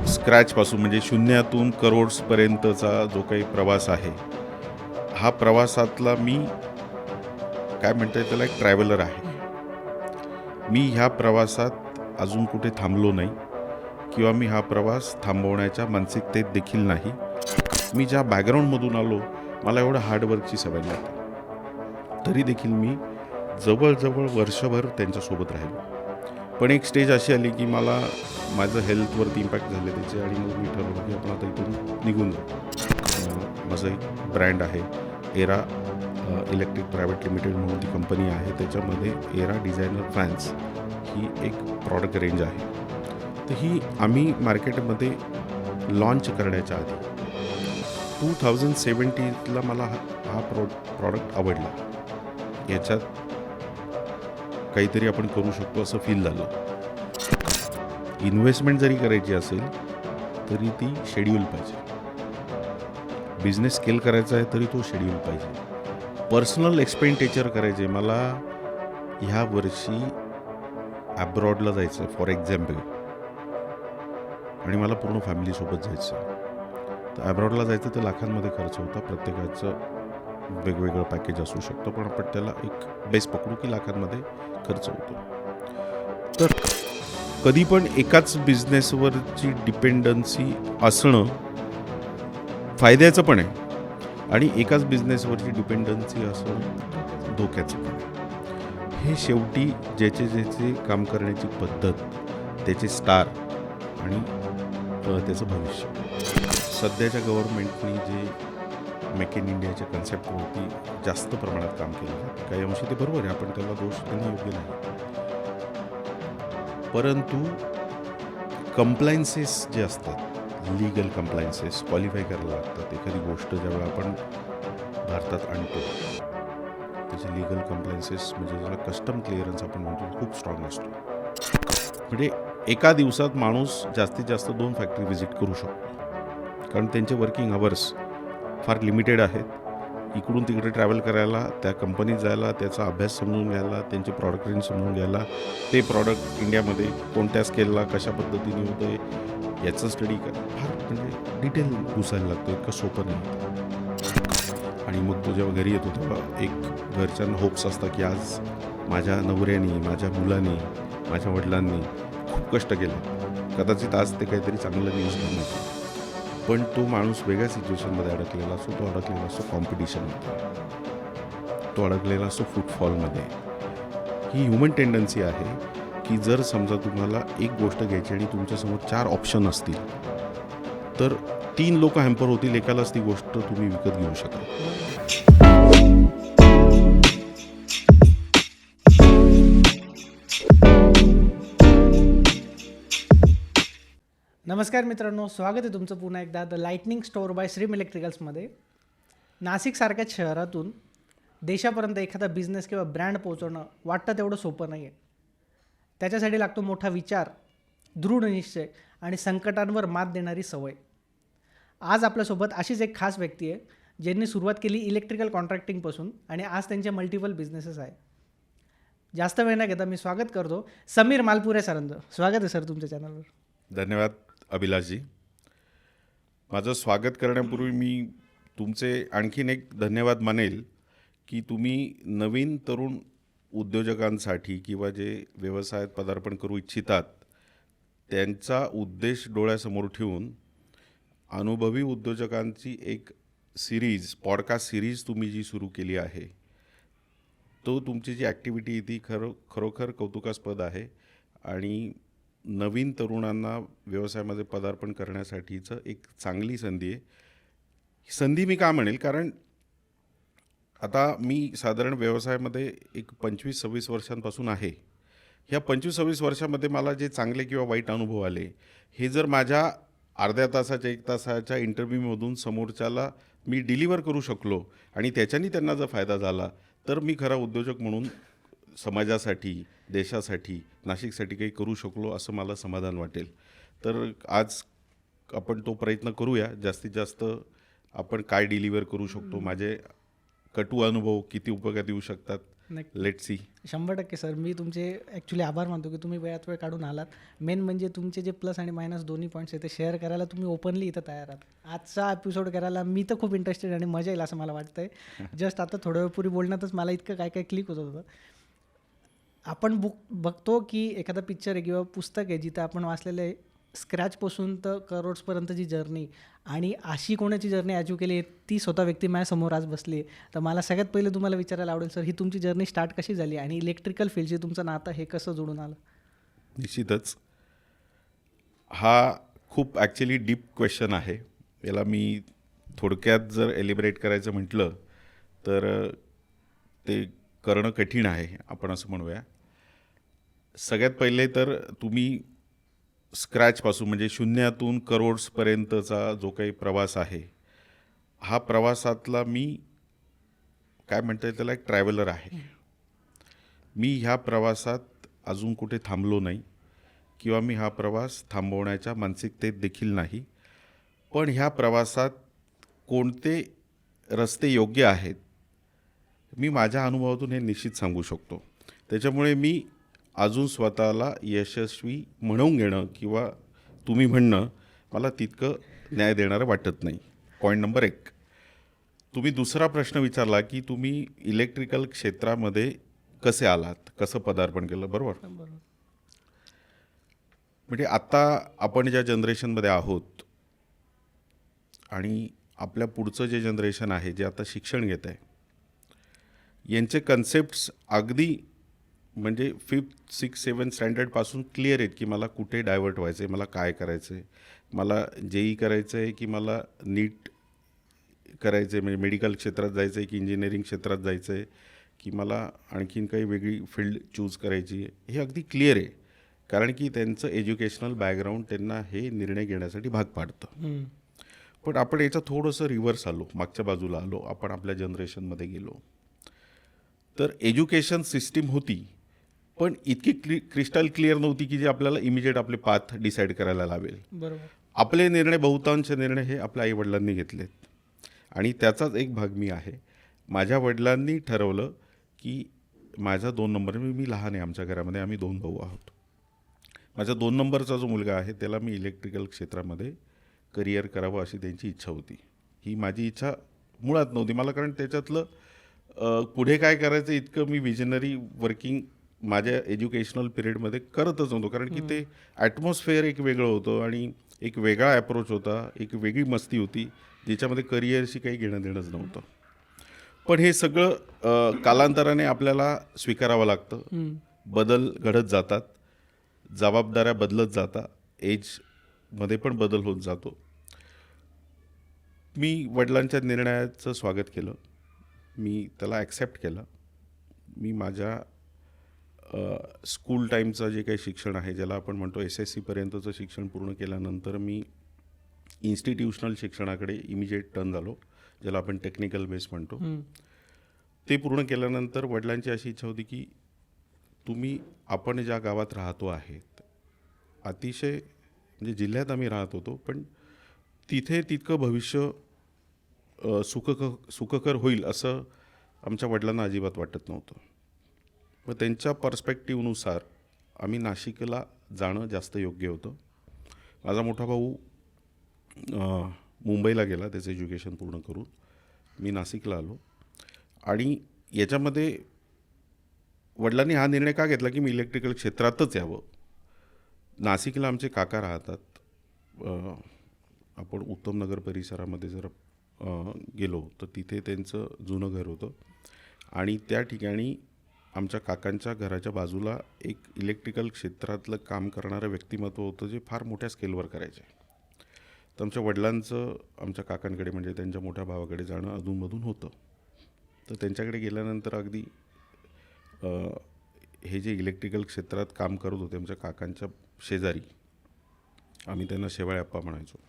स्क्रॅचपासून म्हणजे शून्यातून करोड्सपर्यंतचा जो काही प्रवास आहे, हा प्रवासातला मी काय म्हणता येईल त्याला एक ट्रॅव्हलर आहे. मी ह्या प्रवासात अजून कुठे थांबलो नाही किंवा मी हा प्रवास थांबवण्याच्या मानसिकतेत देखील नाही. मी ज्या बॅकग्राऊंडमधून आलो, मला एवढं हार्डवर्कची सवय नव्हती. तरी देखील मी जवळजवळ वर्षभर त्यांच्यासोबत राहिलो. पण एक स्टेज अशी आली की मला माझं हेल्थवरती इम्पॅक्ट झाले त्याचे आणि मग मी ठरवलं की आपण आता इथून निघून जाऊ. माझं एक ब्रँड आहे एरा इलेक्ट्रिक प्रायव्हेट लिमिटेड म्हणून ती कंपनी आहे. त्याच्यामध्ये एरा डिझायनर फॅन्स ही एक प्रॉडक्ट रेंज आहे. तर ही आम्ही मार्केटमध्ये लॉन्च करण्याच्या आधी 2017ला मला हा प्रॉडक्ट आवडला. याच्यात काहीतरी आपण करू शकतो असं फील झालं. इन्व्हेस्टमेंट जरी करायची असेल तरी ती शेड्यूल पाहिजे. बिझनेस स्केल करायचा आहे तरी तो शेड्यूल पाहिजे. पर्सनल एक्सपेंडिचर करायचे. मला ह्या वर्षी ॲब्रॉडला जायचं आहे फॉर एक्झाम्पल, आणि मला पूर्ण फॅमिलीसोबत जायचं आहे. तर ॲब्रॉडला जायचं तर लाखांमध्ये खर्च होता. प्रत्येकाचं वेगवेगळं पॅकेज असू शकतं, पण आपण त्याला एक बेस पकडू की लाखांमध्ये खर्च होतो. तर कधी पण एकाच बिझनेसवरची डिपेंडन्सी असणं फायद्याचं पण आहे आणि एकाच बिझनेसवरची डिपेंडन्सी असणं धोक्याचं पण आहे. हे शेवटी ज्याचे काम करण्याची पद्धत, त्याचे स्टार आणि त्याचं भविष्य. सध्याच्या गव्हर्नमेंटनी जे मेक इन इंडियाच्या कन्सेप्टवरती जास्त प्रमाणात काम केलं जातं. काही अंशी ते बरोबर आहे, आपण त्याला दोष देणं योग्य नाही. परंतु कंप्लायन्सेस जे असतात, लीगल कंप्लायन्सेस क्वालिफाय करायला लागतात. एखादी गोष्ट ज्यावेळेला आपण भारतात आणतो त्याचे लीगल कंप्लायन्सेस म्हणजे ज्याला कस्टम क्लिअरन्स आपण म्हणतो खूप स्ट्रॉंग असतो. म्हणजे एका दिवसात माणूस जास्तीत जास्त 2 फॅक्टरी व्हिजिट करू शकतो, कारण त्यांचे वर्किंग अवर्स फार लिमिटेड आहेत. इकडून तिकडे ट्रॅव्हल करायला, त्या कंपनीत जायला, त्याचा अभ्यास समजून घ्यायला, त्यांचे प्रॉडक्ट रेंज समजून घ्यायला, ते प्रॉडक्ट इंडियामध्ये कोणत्या स्केलला कशा पद्धतीने होतं आहे याचं स्टडी फार म्हणजे डिटेल घुसायला लागतं. इतकं सोपं नाही. आणि मग तो जेव्हा घरी येतो तेव्हा एक घरच्यांना होप्स असतात की आज माझ्या नवऱ्याने, माझ्या मुलाने, माझ्या वडिलांनी खूप कष्ट केले, कदाचित आज ते काहीतरी चांगलं न्यूज घेऊन येतील. पण तो माणूस वेगळ्या सिच्युएशनमध्ये अडकलेला असतो. तो अडकलेला असतो कॉम्पिटिशनमध्ये, तो अडकलेला असतो फुटफॉलमध्ये. ही ह्युमन टेंडन्सी आहे की जर समजा तुम्हाला एक गोष्ट घ्यायची आणि तुमच्यासमोर 4 ऑप्शन असतील तर 3 लोक हॅम्पर होतील, एकालाच ती गोष्ट तुम्ही विकत घेऊ शकाल. नमस्कार मित्रांनो, स्वागत आहे तुमचं पुन्हा एकदा द लाइटनिंग स्टोअर बाय श्रीम इलेक्ट्रिकल्समध्ये. नाशिकसारख्या शहरातून देशापर्यंत एखादा बिझनेस किंवा ब्रँड पोहोचवणं वाटतं तेवढं सोपं नाही आहे. त्याच्यासाठी लागतो मोठा विचार, दृढ निश्चय आणि संकटांवर मात देणारी सवय. आज आपल्यासोबत अशीच एक खास व्यक्ती आहे ज्यांनी सुरुवात केली इलेक्ट्रिकल कॉन्ट्रॅक्टिंगपासून आणि आज त्यांचे मल्टिपल बिझनेसेस आहे. जास्त वेळ न घेता मी स्वागत करतो समीर मालपुरे सरांचं. स्वागत आहे सर तुमच्या चॅनलवर. धन्यवाद अभिलाषजी. माझं स्वागत करण्यापूर्वी मी तुमचे आणखीन एक धन्यवाद मानेल की तुम्ही नवीन तरुण उद्योजकांसाठी किंवा जे व्यवसायात पदार्पण करू इच्छितात त्यांचा उद्देश डोळ्यासमोर ठेवून अनुभवी उद्योजकांची एक सिरीज, पॉडकास्ट सिरीज तुम्ही जी सुरू केली आहे, तो तुमची जी ॲक्टिव्हिटी ती खरोखर कौतुकास्पद आहे आणि नवीन तरुणांना व्यवसायामध्ये पदार्पण करण्यासाठीचं एक चांगली संधी आहे. संधी मी का म्हणेल, कारण आता मी साधारण व्यवसायामध्ये एक 25-26 वर्षांपासून आहे. ह्या 25-26 वर्षामध्ये मला जे चांगले किंवा वाईट अनुभव आले, हे जर माझ्या अर्ध्या तासाच्या 1 तासाच्या इंटरव्ह्यूमधून समोरच्याला मी डिलिव्हर करू शकलो आणि त्याच्यानी त्यांना जर फायदा झाला तर मी खरा उद्योजक म्हणून समाजासाठी, देशासाठी, नाशिकसाठी काही करू शकलो असं मला समाधान वाटेल. तर आज आपण तो प्रयत्न करूया. जास्तीत जास्त आपण काय डिलिव्हर करू शकतो, माझे कटू अनुभव किती उपयोगात येऊ शकतात नक्की. Let see. 100% सर. मी तुमचे ॲक्च्युली आभार मानतो की तुम्ही वेळात वेळ काढून आलात. मेन म्हणजे तुमचे जे प्लस आणि मायनस दोन्ही पॉईंट्स आहेत ते शेअर करायला तुम्ही ओपनली इथं तयार आहात. आजचा एपिसोड करायला मी तर खूप इंटरेस्टेड आणि मजा येईल असं मला वाटतंय. जस्ट आता थोड्या वेळपूर्वी बोलण्यातच मला इतकं काय काय क्लिक होत होतं. आपण बघतो की एखादा पिक्चर आहे किंवा पुस्तक आहे जिथं आपण वाचलेलं आहे स्क्रॅचपासून तर करोड्सपर्यंतची जर्नी, आणि अशी कोणाची जर्नी अचीव केली आहे ती स्वतः व्यक्ती माझ्यासमोर आज बसली आहे. तर मला सगळ्यात पहिले तुम्हाला विचारायला आवडेल सर, ही तुमची जर्नी स्टार्ट कशी झाली आणि इलेक्ट्रिकल फील्डशी तुमचं नातं हे कसं जोडून आलं? निश्चितच हा खूप ॲक्च्युली डीप क्वेश्चन आहे. याला मी थोडक्यात जर एलिबरेट करायचं म्हटलं तर ते करणं कठीण आहे, आपण असं म्हणूया. सगळ्यात पहिले तर तुम्ही स्क्रॅचपासून म्हणजे शून्यातून करोड्सपर्यंतचा जो काही प्रवास आहे, हा प्रवासातला मी काय म्हणता येईल त्याला एक ट्रॅव्हलर आहे. मी ह्या प्रवासात अजून कुठे थांबलो नाही किंवा मी हा प्रवास थांबवण्याच्या मानसिकतेत देखील नाही. पण ह्या प्रवासात कोणते रस्ते योग्य आहेत मी माझ्या अनुभवातून हे निश्चित सांगू शकतो. त्याच्यामुळे मी अजून स्वतःला यशस्वी म्हणवून घेणं किंवा तुम्ही म्हणणं मला तितकं न्याय देणारं वाटत नाही. Point number 1. तुम्ही दुसरा प्रश्न विचारला की तुम्ही इलेक्ट्रिकल क्षेत्रामध्ये कसे आलात, कसं पदार्पण केलं, बरोबर? म्हणजे आत्ता आपण ज्या जनरेशनमध्ये आहोत आणि आपल्या पुढचं जे जनरेशन आहे जे आता शिक्षण घेत आहे, यांचे कन्सेप्ट्स अगदी म्हणजे 5th, 6th, 7th स्टँडर्डपासून क्लिअर आहेत की मला कुठे डायव्हर्ट व्हायचं आहे, मला काय करायचं आहे, मला JEE करायचं आहे की मला नीट करायचं आहे, म्हणजे मेडिकल क्षेत्रात जायचं आहे की इंजिनिअरिंग क्षेत्रात जायचं आहे की मला आणखीन काही वेगळी फील्ड चूज करायची आहे, हे अगदी क्लिअर आहे. कारण की त्यांचं एज्युकेशनल बॅकग्राऊंड त्यांना हे निर्णय घेण्यासाठी भाग पाडतं. पण आपण याचं थोडंसं रिव्हर्स आलो, मागच्या बाजूला आलो, आपण आपल्या जनरेशनमध्ये गेलो. तर एज्युकेशन सिस्टीम होती पण इतकी क्रिस्टल क्लिअर नव्हती की जे आपल्याला इमिजिएट आपले पाथ डिसाईड करायला लावेल. बरोबर. आपले निर्णय, बहुतांश निर्णय हे आपल्या आईवडिलांनी घेतलेत आणि त्याचाच एक भाग मी आहे. माझ्या वडिलांनी ठरवलं की माझा 2 नंबर, मी लहान आहे आमच्या घरामध्ये, आम्ही 2 भाऊ आहोत. माझा 2 नंबरचा जो मुलगा आहे त्याला मी इलेक्ट्रिकल क्षेत्रामध्ये करिअर करावं अशी त्यांची इच्छा होती. ही माझी इच्छा मुळात नव्हती मला, कारण त्याच्यातलं पुढे काय करायचं इतकं मी विजनरी वर्किंग माझ्या एज्युकेशनल पिरियडमध्ये करतच नव्हतो. कारण की ते ॲटमॉस्फिअर एक वेगळं होतं आणि एक वेगळा ॲप्रोच होता, एक वेगळी मस्ती होती ज्याच्यामध्ये करिअरशी काही घेणं देणंच नव्हतं. पण हे सगळं कालांतराने आपल्याला स्वीकारावं लागतं. बदल घडत जातात, जबाबदाऱ्या बदलत जातात, एजमध्ये पण बदल होत जातो. मी वडिलांच्या निर्णयाचं स्वागत केलं, मी त्याला ॲक्सेप्ट केलं. मी माझ्या स्कूल टाईमचं जे काही शिक्षण आहे, ज्याला आपण म्हणतो SSC पर्यंतचं शिक्षण पूर्ण केल्यानंतर मी इन्स्टिट्यूशनल शिक्षणाकडे इमिजिएट टर्न झालो, ज्याला आपण टेक्निकल बेस म्हणतो. ते पूर्ण केल्यानंतर वडिलांची अशी इच्छा होती की तुम्ही, आपण ज्या गावात राहतो आहेत, अतिशय म्हणजे जिल्ह्यात आम्ही राहत होतो, पण तिथे तितकं भविष्य सुखकर होईल असं आमच्या वडिलांना अजिबात वाटत नव्हतं. मग त्यांच्या पर्स्पेक्टिव्हनुसार आम्ही नाशिकला जाणं जास्त योग्य होतं. माझा मोठा भाऊ मुंबईला गेला त्याचं एज्युकेशन पूर्ण करून, मी नाशिकला आलो. आणि याच्यामध्ये वडिलांनी हा निर्णय का घेतला की मी इलेक्ट्रिकल क्षेत्रातच यावं. नाशिकला आमचे काका राहतात, आपण उत्तमनगर परिसरामध्ये जर गेलो तर तिथे त्यांचं जुनं घर होतं आणि त्या ठिकाणी आमच्या काकांच्या घराच्या बाजूला एक इलेक्ट्रिकल क्षेत्रातलं काम करणारं व्यक्तिमत्व होतं जे फार मोठ्या स्केलवर करायचे. तर आमच्या वडिलांचं आमच्या काकांकडे म्हणजे त्यांच्या मोठ्या भावाकडे जाणं अधूनमधून होतं. तर त्यांच्याकडे गेल्यानंतर अगदी हे जे इलेक्ट्रिकल क्षेत्रात काम करत होते आमच्या काकांच्या शेजारी, आम्ही त्यांना शेवाळे आप्पा म्हणायचो,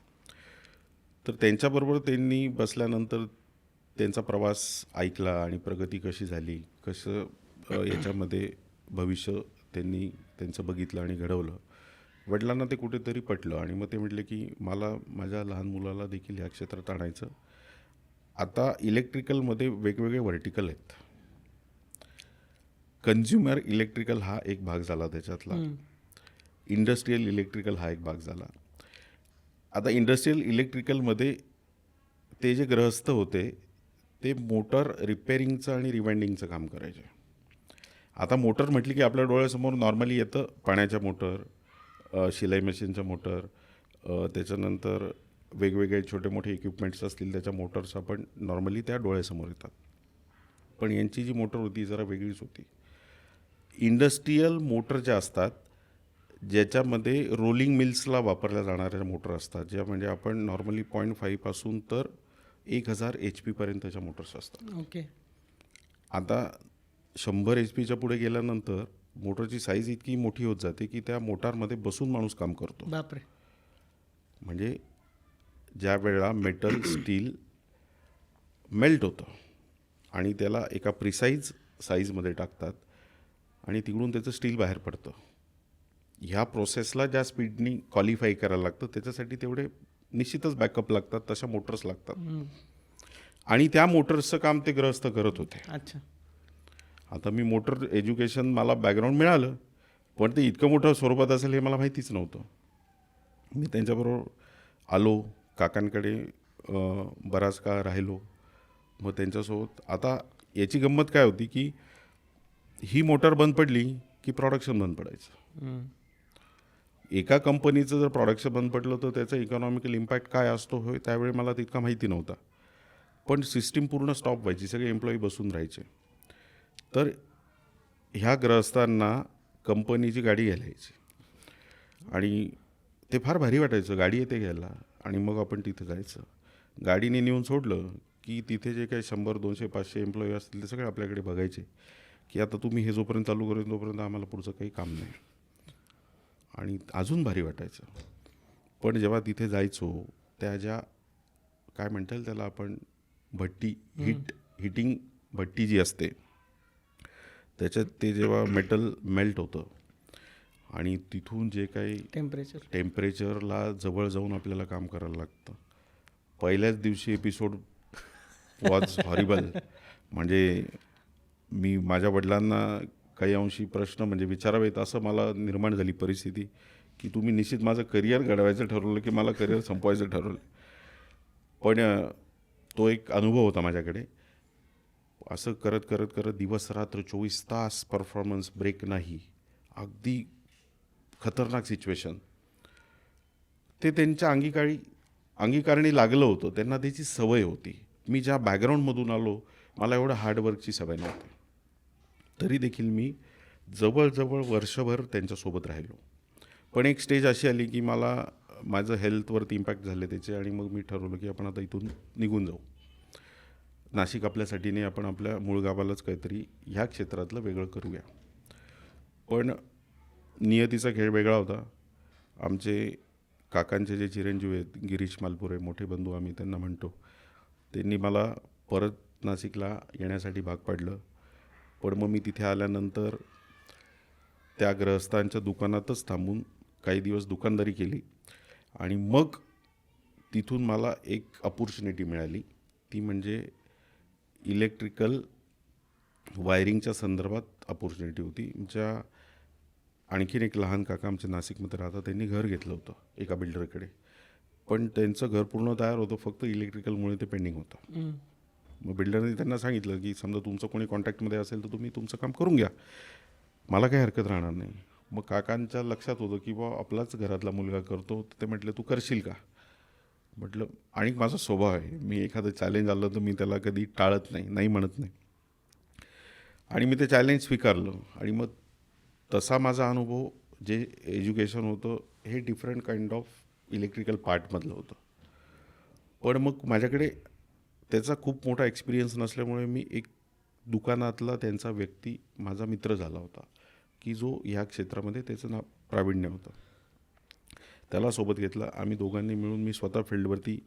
तर त्यांच्याबरोबर त्यांनी बसल्यानंतर त्यांचा प्रवास ऐकला आणि प्रगती कशी झाली, कसं याच्यामध्ये भविष्य त्यांनी त्यांचं बघितलं आणि घडवलं. वडिलांना ते कुठेतरी पटलं आणि मग ते म्हटले की मला माझ्या लहान मुलाला देखील ह्या क्षेत्रात आणायचं. आता इलेक्ट्रिकलमध्ये वेगवेगळे व्हर्टिकल आहेत. कन्झ्युमर इलेक्ट्रिकल हा एक भाग झाला त्याच्यातला, इंडस्ट्रीयल इलेक्ट्रिकल हा एक भाग झाला. आता इंडस्ट्रीयल इलेक्ट्रिकलमध्ये ते जे गृहस्थ होते ते मोटर रिपेअरिंगचं आणि रिवाइंडिंगचं काम करायचे. आता मोटर म्हटली की आपल्या डोळ्यासमोर नॉर्मली येतं पाण्याच्या मोटर, शिलाई मशीनच्या मोटर, त्याच्यानंतर वेगवेगळे छोटे मोठे इक्विपमेंट्स असतील त्याच्या मोटर्स आपण नॉर्मली त्या डोळ्यासमोर येतात. पण यांची जी मोटर होती जरा वेगळीच होती. इंडस्ट्रीयल मोटर ज्या असतात ज्याच्यामध्ये रोलिंग मिल्सला वापरल्या जाणाऱ्या मोटर असतात, ज्या म्हणजे आपण नॉर्मली 0.5 पासून तर 1000 HP पर्यंतच्या मोटर्स असतात. ओके. आता 100 HP पुढे गेल्यानंतर मोटरची साईज इतकी मोठी होत जाते की त्या मोटारमध्ये बसून माणूस काम करतो. बापरे. म्हणजे ज्या वेळेला मेटल स्टील मेल्ट होतं आणि त्याला एका प्रिसाईज साईजमध्ये टाकतात आणि तिकडून त्याचं स्टील बाहेर पडतं. ह्या प्रोसेसला ज्या स्पीडनी क्वालिफाय करायला लागतं त्याच्यासाठी तेवढे निश्चितच बॅकअप लागतात, तशा मोटर्स लागतात. आणि त्या मोटर्सचं काम ते गृहस्थ करत होते. अच्छा. आता मी मोटर एज्युकेशन मला बॅकग्राऊंड मिळालं, पण ते इतकं मोठं स्वरूपात असेल हे मला माहितीच नव्हतं. मी त्यांच्याबरोबर आलो, काकांकडे बराच काळ राहिलो. मग त्यांच्यासोबत आता याची गंमत काय होती की ही मोटर बंद पडली की प्रोडक्शन बंद पडायचं. एका कंपनीचं जर प्रोडक्शन बंद पडलं तर त्याचा इकॉनॉमिकल इम्पॅक्ट काय असतो होय त्यावेळी मला तितका माहिती नव्हता. पण सिस्टीम पूर्ण स्टॉप व्हायची, सगळे एम्प्लॉई बसून राहायचे. तर ह्या ग्रहस्थांना कंपनीची गाडी घ्यायला यायची आणि ते फार भारी वाटायचं. गाडी येते घ्यायला आणि मग आपण तिथे जायचं. गाडीने नेऊन सोडलं की तिथे जे काही 100, 200, 500 एम्प्लॉई असतील ते सगळे आपल्याकडे बघायचे की आता तुम्ही हे जोपर्यंत चालू करेल तोपर्यंत आम्हाला पुढचं काही काम नाही. आणि अजून भारी वाटायचं. पण जेव्हा तिथे जायचो त्या ज्या काय म्हणता येईल त्याला आपण भट्टी, हिटिंग भट्टी जी असते त्याच्यात ते जेव्हा मेटल मेल्ट होतं आणि तिथून जे काही टेम्परेचरला जवळ जाऊन आपल्याला काम करायला लागतं. पहिल्याच दिवशी एपिसोड वॉज हॉरिबल. म्हणजे मी माझ्या वडिलांना काही अंशी प्रश्न म्हणजे विचारावेत असं मला निर्माण झाली परिस्थिती की तुम्ही निश्चित माझं करिअर घडवायचं ठरवलं की मला करिअर संपवायचं ठरवलं. पण तो एक अनुभव होता माझ्याकडे. असं करत करत करत दिवस रात्र 24 तास परफॉर्मन्स ब्रेक नाही, अगदी खतरनाक सिच्युएशन. ते त्यांच्या अंगीकारणी लागलं होतं. त्यांना त्याची सवय होती. मी ज्या बॅकग्राऊंडमधून आलो मला एवढं हार्डवर्कची सवय नव्हती. तरी देखील मी जवळजवळ वर्षभर त्यांच्यासोबत राहिलो. पण एक स्टेज अशी आली की मला माझं हेल्थवरती इम्पॅक्ट झाले त्याचे आणि मग मी ठरवलं की आपण आता इथून निघून जाऊ. नाशिक आपल्यासाठी नाही, आपण आपल्या मूळ गावालाच काहीतरी ह्या क्षेत्रातलं वेगळं करूया. पण नियतीचा खेळ वेगळा होता. आमचे काकांचे जे चिरंजीव आहेत गिरीश मालपुरे, मोठे बंधू आम्ही त्यांना म्हणतो, त्यांनी मला परत नाशिकला येण्यासाठी भाग पाडलं. पण मग मी तिथे आल्यानंतर त्या ग्रहस्थांच्या दुकानातच थांबून काही दिवस दुकानदारी केली आणि मग तिथून मला एक अपॉर्च्युनिटी मिळाली. ती म्हणजे इलेक्ट्रिकल वायरिंगच्या संदर्भात अपॉर्च्युनिटी होती. ज्या आणखीन एक लहान काका आमच्या नाशिकमध्ये राहतात, त्यांनी घर घेतलं होतं एका बिल्डरकडे. पण त्यांचं घर पूर्ण तयार होतं, फक्त इलेक्ट्रिकलमुळे ते पेंडिंग होतं. मग बिल्डरने त्यांना सांगितलं की समजा तुमचं कोणी कॉन्टॅक्टमध्ये असेल तर तुम्ही तुमचं काम करून घ्या, मला काही हरकत राहणार नाही. मग काकांच्या लक्षात होतं की बा आपलाच घरातला मुलगा करतो, तर ते म्हटलं तू करशील का. म्हटलं, आणि माझा स्वभाव आहे, मी एखादं चॅलेंज आलं तर मी त्याला कधी टाळत नाही, नाही म्हणत नाही. आणि मी ते चॅलेंज स्वीकारलं. आणि मग तसा माझा अनुभव जे एज्युकेशन होतं हे डिफरंट काइंड ऑफ इलेक्ट्रिकल पार्टमधलं होतं. पण मग माझ्याकडे त्याचा खूप मोठा एक्सपिरियन्स नसल्यामुळे मी एक दुकानातला त्यांचा व्यक्ती माझा मित्र झाला होता की जो ह्या क्षेत्रामध्ये त्याचं नाव प्रावीण्य होतं. त्याला सोबत घेतलं. आम्ही दोघांनी मिळून मी स्वतः फील्डवरती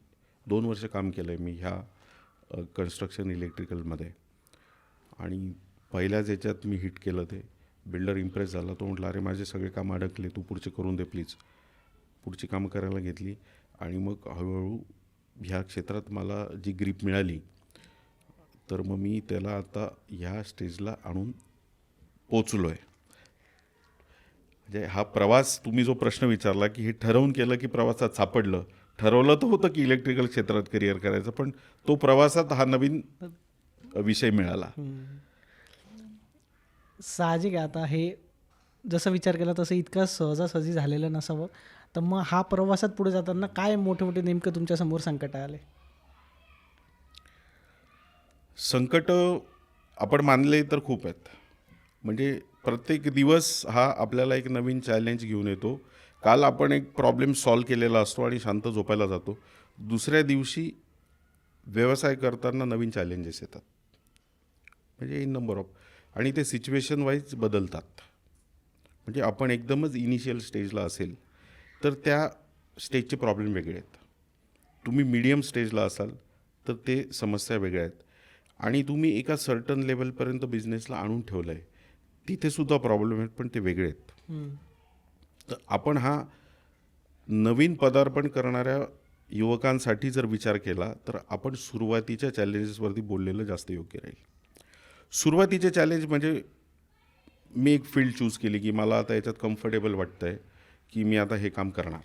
2 वर्ष काम केलं आहे मी ह्या कन्स्ट्रक्शन इलेक्ट्रिकलमध्ये. आणि पहिल्याच याच्यात मी हिट केलं. ते बिल्डर इम्प्रेस झाला. तो म्हटला, अरे माझे सगळे कामं अडकले, तू पुढचे करून दे प्लीज. पुढची कामं करायला घेतली आणि मग हळूहळू ह्या क्षेत्रात मला जी ग्रीप मिळाली तर मग मी त्याला आता ह्या स्टेजला आणून पोचलो आहे. म्हणजे हा प्रवास, तुम्ही जो प्रश्न विचारला की हे ठरवून केलं की प्रवासात सापडलं, ठरवलं तर होतं की इलेक्ट्रिकल क्षेत्रात करिअर करायचं, पण तो प्रवासात हा नवीन विषय मिळाला. साहजिक आहे. आता हे जसं विचार केला तसं इतकं सहजासहजी झालेलं नसावं. तर मग हा प्रवासात पुढे जाताना काय मोठे मोठे नेमकं तुमच्यासमोर संकट आले? संकट आपण मानले तर खूप आहेत. म्हणजे प्रत्येक दिवस हा आपल्याला एक नवीन चॅलेंज घेऊन येतो. काल आपण एक प्रॉब्लेम सॉल्व केलेला असतो आणि शांत झोपायला जातो. दुसऱ्या दिवशी व्यवसाय करताना नवीन चॅलेंजेस येतात. म्हणजे इन नंबर ऑफ, आणि ते सिच्युएशन वाईज बदलतात. म्हणजे आपण एकदमच इनिशियल स्टेजला असेल तर त्या स्टेजचे प्रॉब्लेम वेगळे आहेत. तुम्ही मीडियम स्टेजला असाल तर ते समस्या वेगळ्या आहेत. आणि तुम्ही एका सर्टन लेवलपर्यंत बिझनेसला आणून ठेवलं आहे, तिथेसुद्धा प्रॉब्लेम आहेत, पण ते वेगळे आहेत. तर आपण हा नवीन पदार्पण करणाऱ्या युवकांसाठी जर विचार केला तर आपण सुरुवातीच्या चॅलेंजेसवरती बोललेलं जास्त योग्य राहील. सुरुवातीचे चॅलेंज म्हणजे मी एक फील्ड चूज केली की मला आता याच्यात कम्फर्टेबल वाटतं आहे की मी आता हे काम करणार.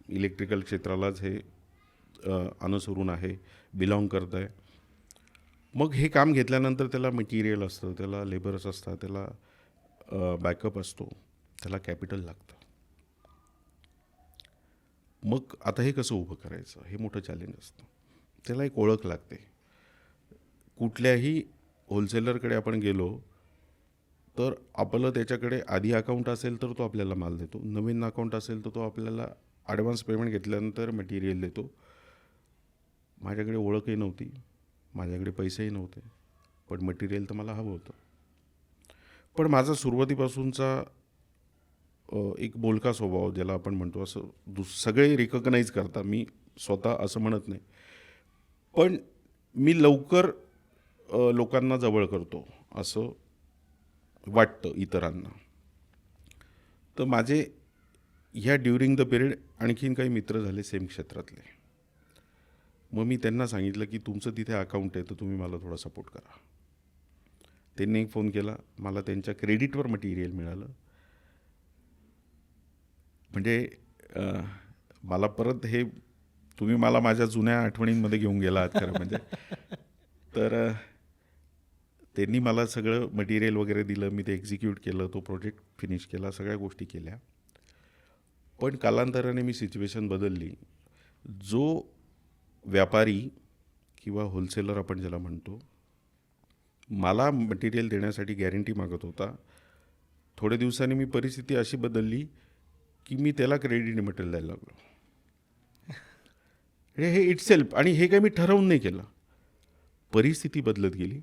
इलेक्ट्रिकल क्षेत्रालाच हे अनुसरून आहे, बिलॉंग करतं आहे. मग हे काम घेतल्यानंतर त्याला मटेरियल असतं, त्याला लेबर्स असतात, त्याला बॅकअप असतो, त्याला कॅपिटल लागतं. मग आता हे कसं उभं करायचं, हे मोठं चॅलेंज असतं. त्याला एक ओळख लागते. कुठल्याही होलसेलरकडे आपण गेलो तर आपलं त्याच्याकडे आधी अकाउंट असेल तर तो आपल्याला माल देतो, नवीन अकाउंट असेल तर तो आपल्याला ॲडव्हान्स पेमेंट घेतल्यानंतर मटेरियल देतो. माझ्याकडे ओळखही नव्हती, माझ्याकडे पैसेही नव्हते, पण मटेरियल तर मला हवं होतं. पण माझा सुरुवातीपासूनचा एक बोलका स्वभाव, ज्याला आपण म्हणतो, असं सगळे रिकग्नाईज करता, मी स्वतः असं म्हणत नाही, पण मी लवकर लोकांना जवळ करतो असं वाटतं इतरांना. तर माझे ह्या ड्युरिंग द पिरियड आणखीन काही मित्र झाले सेम क्षेत्रातले. मग मी त्यांना सांगितलं की तुमचं तिथे अकाउंट आहे तर तुम्ही मला थोडा सपोर्ट करा. त्यांनी एक फोन केला, मला त्यांच्या क्रेडिटवर मटेरियल मिळालं. म्हणजे मला परत हे, तुम्ही मला माझ्या जुन्या आठवणींमध्ये घेऊन गेला आहात खरं म्हणजे. तर त्यांनी मला सगळं मटेरियल वगैरे दिलं, मी ते एक्झिक्यूट केलं, तो प्रोजेक्ट फिनिश केला, सगळ्या गोष्टी केल्या. पण कालांतराने मी सिच्युएशन बदलली. जो व्यापारी किंवा होलसेलर आपण ज्याला म्हणतो, मला मटेरियल देण्यासाठी गॅरंटी मागत होता, थोड्या दिवसांनी मी परिस्थिती अशी बदलली की मी त्याला क्रेडिट मटेरियल द्यायला लागलो. हे इटसेल्फ, आणि हे काही मी ठरवून नाही केलं, परिस्थिती बदलत गेली.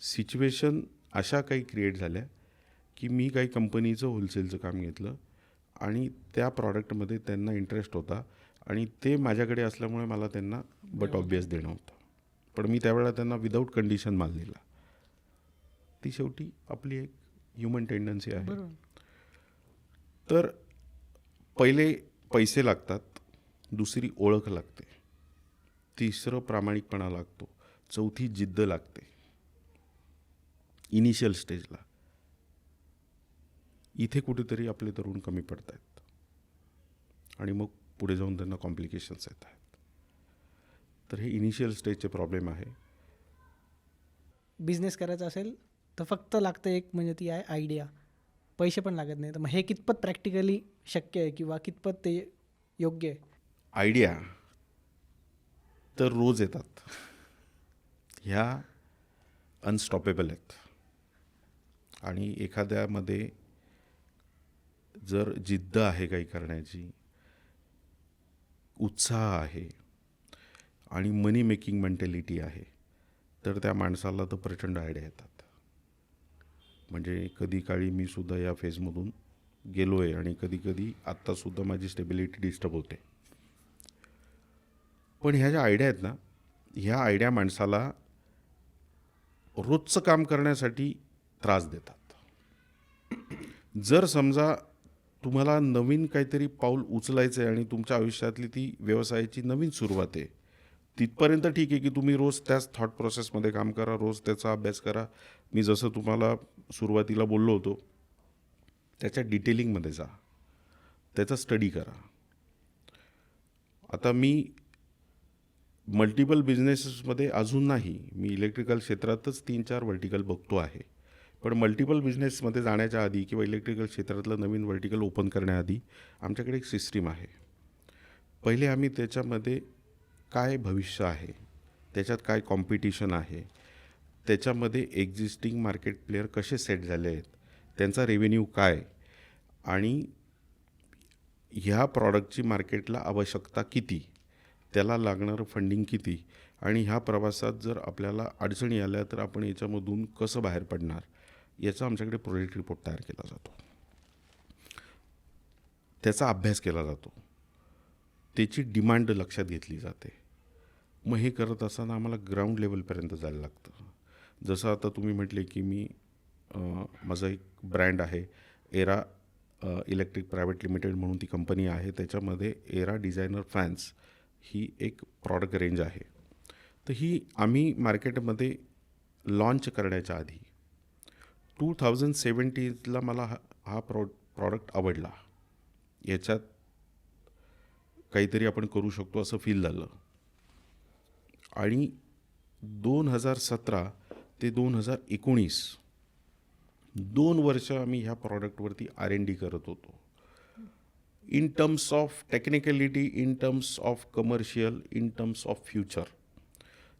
सिच्युएशन अशा काही क्रिएट झाल्या की मी काही कंपनीचं होलसेलचं काम घेतलं आणि त्या प्रॉडक्टमध्ये त्यांना इंटरेस्ट होता आणि ते माझ्याकडे असल्यामुळे मला त्यांना बट ऑब्वियस देणं होतं. पण मी त्यावेळेला त्यांना विदाऊट कंडिशन माल दिला. ती शेवटी आपली एक ह्युमन टेंडन्सी आहे. तर पहिले पैसे लागतात, दुसरी ओळख लागते, तिसरं प्रामाणिकपणा लागतो, चौथी जिद्द लागते इनिशियल स्टेजला. इथे कुठेतरी आपले तरुण कमी पडत आहेत आणि मग पुढे जाऊन त्यांना कॉम्प्लिकेशन्स येत आहेत. तर हे इनिशियल स्टेजचे प्रॉब्लेम आहे. बिझनेस करायचा असेल तर फक्त लागतं एक, म्हणजे ती आहे आयडिया. पैसे पण लागत नाही. तर मग हे कितपत प्रॅक्टिकली शक्य आहे किंवा कितपत ते योग्य आहे? आयडिया तर रोज येतात, ह्या अनस्टॉपेबल आहेत. आणि एखाद्यामध्ये जर जिद्द आहे काही करण्याची, उत्साह आहे आणि मनी मेकिंग मेंटॅलिटी आहे, तर त्या माणसाला तर प्रचंड आयडिया येतात. म्हणजे कधी काळी मी सुद्धा या फेजमधून गेलो आहे आणि कधी कधी आत्तासुद्धा माझी स्टेबिलिटी डिस्टर्ब होते. पण ह्या ज्या आयडिया आहेत ना, ह्या आयडिया माणसाला रोजचं काम करण्यासाठी त्रास देतात. जर समजा तुम्हाला नवीन काहीतरी पाऊल उचलायचं आहे आणि तुमच्या आयुष्यातली ती व्यवसायाची नवीन सुरुवात आहे, तिथपर्यंत ठीक आहे की तुम्ही रोज त्याच थॉट प्रोसेसमध्ये काम करा, रोज त्याचा अभ्यास करा. मी जसं तुम्हाला सुरुवातीला बोललो होतो त्याच्या डिटेलिंगमध्ये जा, त्याचा स्टडी करा. आता मी मल्टिपल बिझनेसेसमध्ये अजून नाही, मी इलेक्ट्रिकल क्षेत्रातच 3-4 व्हर्टिकल बघतो आहे. पण मल्टिपल बिझनेसमध्ये जाण्याच्या आधी किंवा इलेक्ट्रिकल क्षेत्रातलं नवीन व्हर्टिकल ओपन करण्याआधी आमच्याकडे एक सिस्टीम आहे. पहिले आम्ही त्याच्यामध्ये काय भविष्य आहे, त्याच्यात काय कॉम्पिटिशन आहे, त्याच्यामध्ये एक्झिस्टिंग मार्केट प्लेयर कसे सेट झाले आहेत, त्यांचा रेव्हेन्यू काय, आणि ह्या प्रॉडक्टची मार्केटला आवश्यकता किती, त्याला लागणारं फंडिंग किती, आणि ह्या प्रवासात जर आपल्याला अडचणी आल्या तर आपण याच्यामधून कसं बाहेर पडणार, याचा आमच्याकडे प्रोजेक्ट रिपोर्ट तयार केला जातो. त्याचा अभ्यास केला जातो, त्याची डिमांड लक्षात घेतली जाते. मग हे करत असताना आम्हाला ग्राउंड लेवलपर्यंत जायला लागतं. जसं आता तुम्ही म्हटले की मी माझं एक ब्रँड आहे एरा इलेक्ट्रिक प्रायव्हेट लिमिटेड म्हणून ती कंपनी आहे. त्याच्यामध्ये एरा डिझायनर फॅन्स ही एक प्रॉडक्ट रेंज आहे. तर ही आम्ही मार्केटमध्ये लॉन्च करण्याच्या आधी 2017ला मला हा प्रॉडक्ट आवडला, याच्यात काहीतरी आपण करू शकतो असं फील झालं. आणि 2017 ते 2019 2 वर्ष आम्ही ह्या प्रॉडक्टवरती R&D करत होतो. In terms of technicality, in terms of commercial, in terms of future,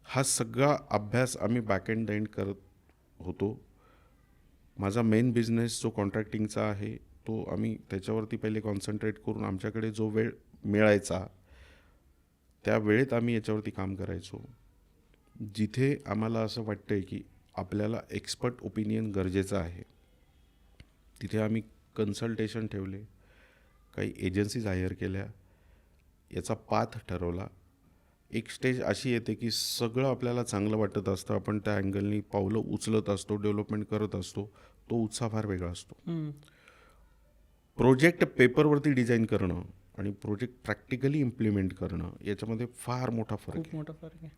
हा सगळा अभ्यास आम्ही बॅक एंड एंड करत होतो. माझा मेन बिझनेस जो कॉन्ट्रॅक्टिंगचा आहे तो आम्ही त्याच्यावरती पहिले कॉन्सन्ट्रेट करून आमच्याकडे जो वेळ मिळायचा त्या वेळेत आम्ही याच्यावरती काम करायचो. जिथे आम्हाला असं वाटतं आहे की आपल्याला एक्सपर्ट ओपिनियन गरजेचं आहे, तिथे आम्ही कन्सल्टेशन ठेवले, काही एजन्सीज हायर केल्या, याचा पाथ ठरवला. एक स्टेज अशी येते की सगळं आपल्याला चांगलं वाटत असतं, आपण त्या अँगलनी पावलं उचलत असतो, डेव्हलपमेंट करत असतो, तो उत्साह फार वेगळा असतो. प्रोजेक्ट पेपरवरती डिझाईन करणं आणि प्रोजेक्ट प्रॅक्टिकली इम्प्लिमेंट करणं याच्यामध्ये फार मोठा फरक आहे. खूप मोठा फरक आहे.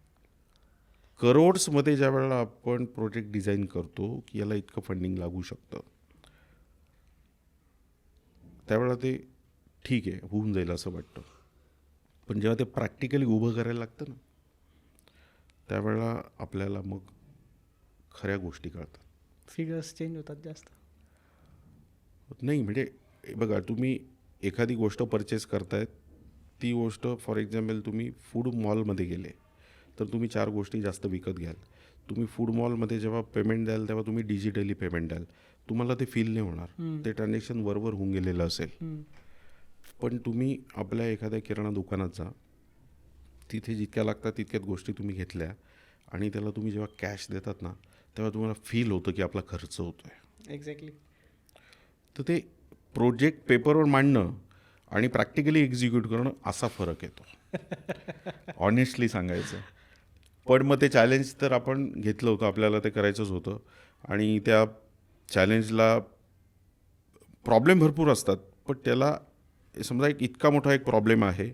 करोड्समध्ये ज्या वेळेला आपण प्रोजेक्ट डिझाईन करतो की याला इतकं फंडिंग लागू शकतं, त्यावेळेला ते ठीक आहे होऊन जाईल असं वाटतं. पण जेव्हा ते प्रॅक्टिकली उभं करायला लागतं ना, त्यावेळेला आपल्याला मग खऱ्या गोष्टी कळतात. फिगर्स चेंज होतात जास्त. नाही म्हणजे बघा, तुम्ही एखादी गोष्ट परचेस करतायत, ती गोष्ट फॉर एक्झाम्पल तुम्ही फूड मॉलमध्ये गेले तर तुम्ही 4 गोष्टी जास्त विकत घ्याल. तुम्ही फूड मॉलमध्ये जेव्हा पेमेंट द्याल तेव्हा तुम्ही डिजिटली पेमेंट द्याल, तुम्हाला ते फील नाही होणार, ते ट्रान्झॅक्शन वरवर होऊन गेलेलं असेल. पण तुम्ही आपल्या एखाद्या किराणा दुकानात जा, तिथे जितक्या लागतात तितक्याच गोष्टी तुम्ही घेतल्या आणि त्याला तुम्ही जेव्हा कॅश देतात ना, तेव्हा तुम्हाला फील होतं की आपला खर्च होतो आहे. एक्झॅक्टली. तर ते प्रोजेक्ट पेपरवर मांडणं आणि प्रॅक्टिकली एक्झिक्यूट करणं असा फरक येतो, ऑनेस्टली सांगायचं. पण मग ते चॅलेंज तर आपण घेतलं होतं, आपल्याला ते करायचंच होतं. आणि त्या चॅलेंजला प्रॉब्लेम भरपूर असतात, पण त्याला समजा एक इतका मोठा एक प्रॉब्लेम आहे,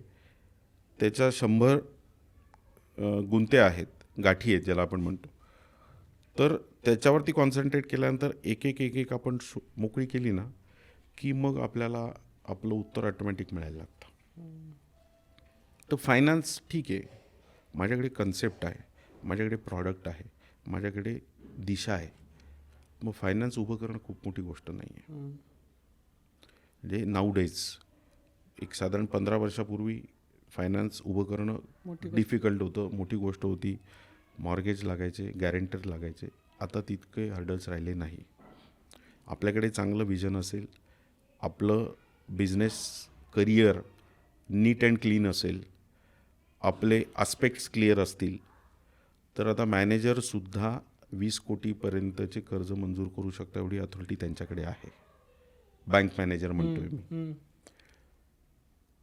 त्याच्या 100 गुंते आहेत, गाठी आहेत ज्याला आपण म्हणतो. तर त्याच्यावरती कॉन्सन्ट्रेट केल्यानंतर एक एक आपण मोकळी केली ना की मग आपल्याला आपलं उत्तर ऑटोमॅटिक मिळायला लागतं. तर फायनान्स ठीक आहे, माझ्याकडे कन्सेप्ट आहे, माझ्याकडे प्रॉडक्ट आहे, माझ्याकडे दिशा आहे, मग फायनान्स उभं करणं खूप मोठी गोष्ट नाही आहे. म्हणजे नाऊडेज एक साधारण 15 वर्षापूर्वी फायनान्स उभं करणं डिफिकल्ट होतं, मोठी गोष्ट होती. मॉर्गेज लागायचे, गॅरेंटर लागायचे. आता तितके हर्डल्स राहिले नाही. आपल्याकडे चांगलं विजन असेल, आपलं business career neat and clean असेल, आपले आस्पेक्ट्स क्लिअर असतील, तर आता मॅनेजरसुद्धा 20 कोटीपर्यंतचे कर्ज मंजूर करू शकता एवढी अथॉरिटी त्यांच्याकडे आहे. बँक मॅनेजर म्हणतोय मी.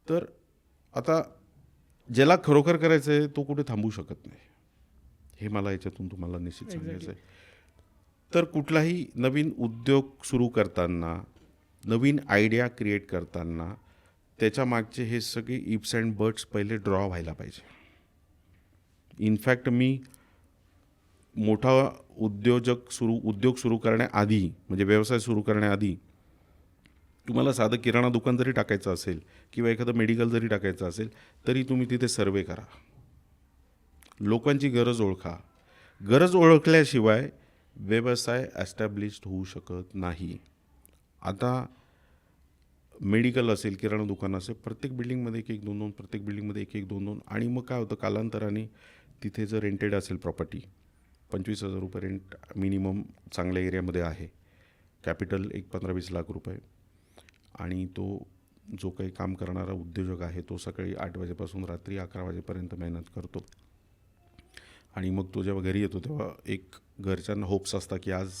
तर आता ज्याला खरोखर करायचं आहे तो कुठे थांबू शकत नाही, हे मला याच्यातून तुम्हाला निश्चित सांगायचं आहे. तर कुठलाही नवीन उद्योग सुरू करताना, नवीन आयडिया क्रिएट करताना त्याच्या मागचे हे सगळे इफ्स अँड बट्स पहिले ड्रॉ व्हायला पाहिजे. इनफॅक्ट मी मोठा उद्योग सुरू करण्याआधी, म्हणजे व्यवसाय सुरू करण्याआधी तुम्हाला साधं किराणा दुकान जरी टाकायचं असेल किंवा एखादं मेडिकल जरी टाकायचं असेल तरी तुम्ही तिथे सर्वे करा, लोकांची गरज ओळखा. गरज ओळखल्याशिवाय व्यवसाय ॲस्टॅब्लिश्ड होऊ शकत नाही. आता मेडिकल असेल, किराणा दुकान असेल, प्रत्येक बिल्डिंगमध्ये 1-1, 2-2, प्रत्येक बिल्डिंगमध्ये 1-1, 2-2 आणि मग काय होतं कालांतराने तिथे जर रेंटेड असेल प्रॉपर्टी 25,000 रुपये रेंट मिनिमम चांगल्या एरियामध्ये आहे, कॅपिटल एक 15-20 लाख रुपये आणि तो जो काही काम करणारा उद्योजक आहे तो सकाळी 8 वाजेपासून रात्री 11 वाजेपर्यंत मेहनत करतो आणि मग तो जेव्हा घरी येतो तेव्हा एक घरच्यांना होप्स असतात की आज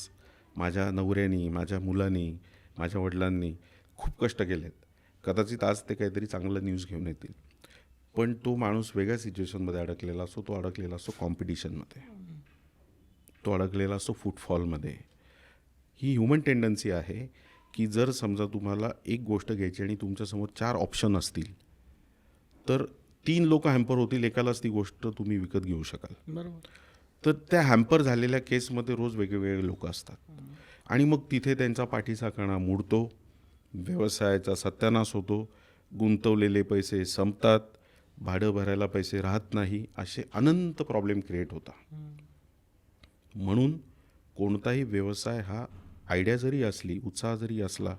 माझ्या नवऱ्यानी, माझ्या मुलांनी, माझ्या वडिलांनी खूप कष्ट केलेत, कदाचित आज ते काहीतरी चांगलं न्यूज घेऊन येतील. पण तो माणूस वेगळ्या सिच्युएशनमध्ये अडकलेला असतो. तो अडकलेला असतो कॉम्पिटिशनमध्ये, तो अडकलेला असतो फुटफॉलमध्ये. ही ह्युमन टेंडन्सी आहे की जर समजा तुम्हाला एक गोष्ट घ्यायची आणि तुमच्यासमोर 4 ऑप्शन असतील तर 3 लोक हॅम्पर होतील, एकालाच ती गोष्ट तुम्ही विकत घेऊ शकाल. बरोबर. तर त्या हॅम्पर झालेल्या केसमध्ये रोज वेगवेगळे लोक असतात आणि मग तिथे त्यांचा पाठीचा कणा मोडतो, व्यवसायाचा सत्यानाश होतो, गुंतवलेले पैसे संपतात, भाडं भरायला पैसे राहत नाही, असे अनंत प्रॉब्लेम क्रिएट होतात. म्हणून कोणताही व्यवसाय हा आयडिया जरी असली, उत्साह जरी असला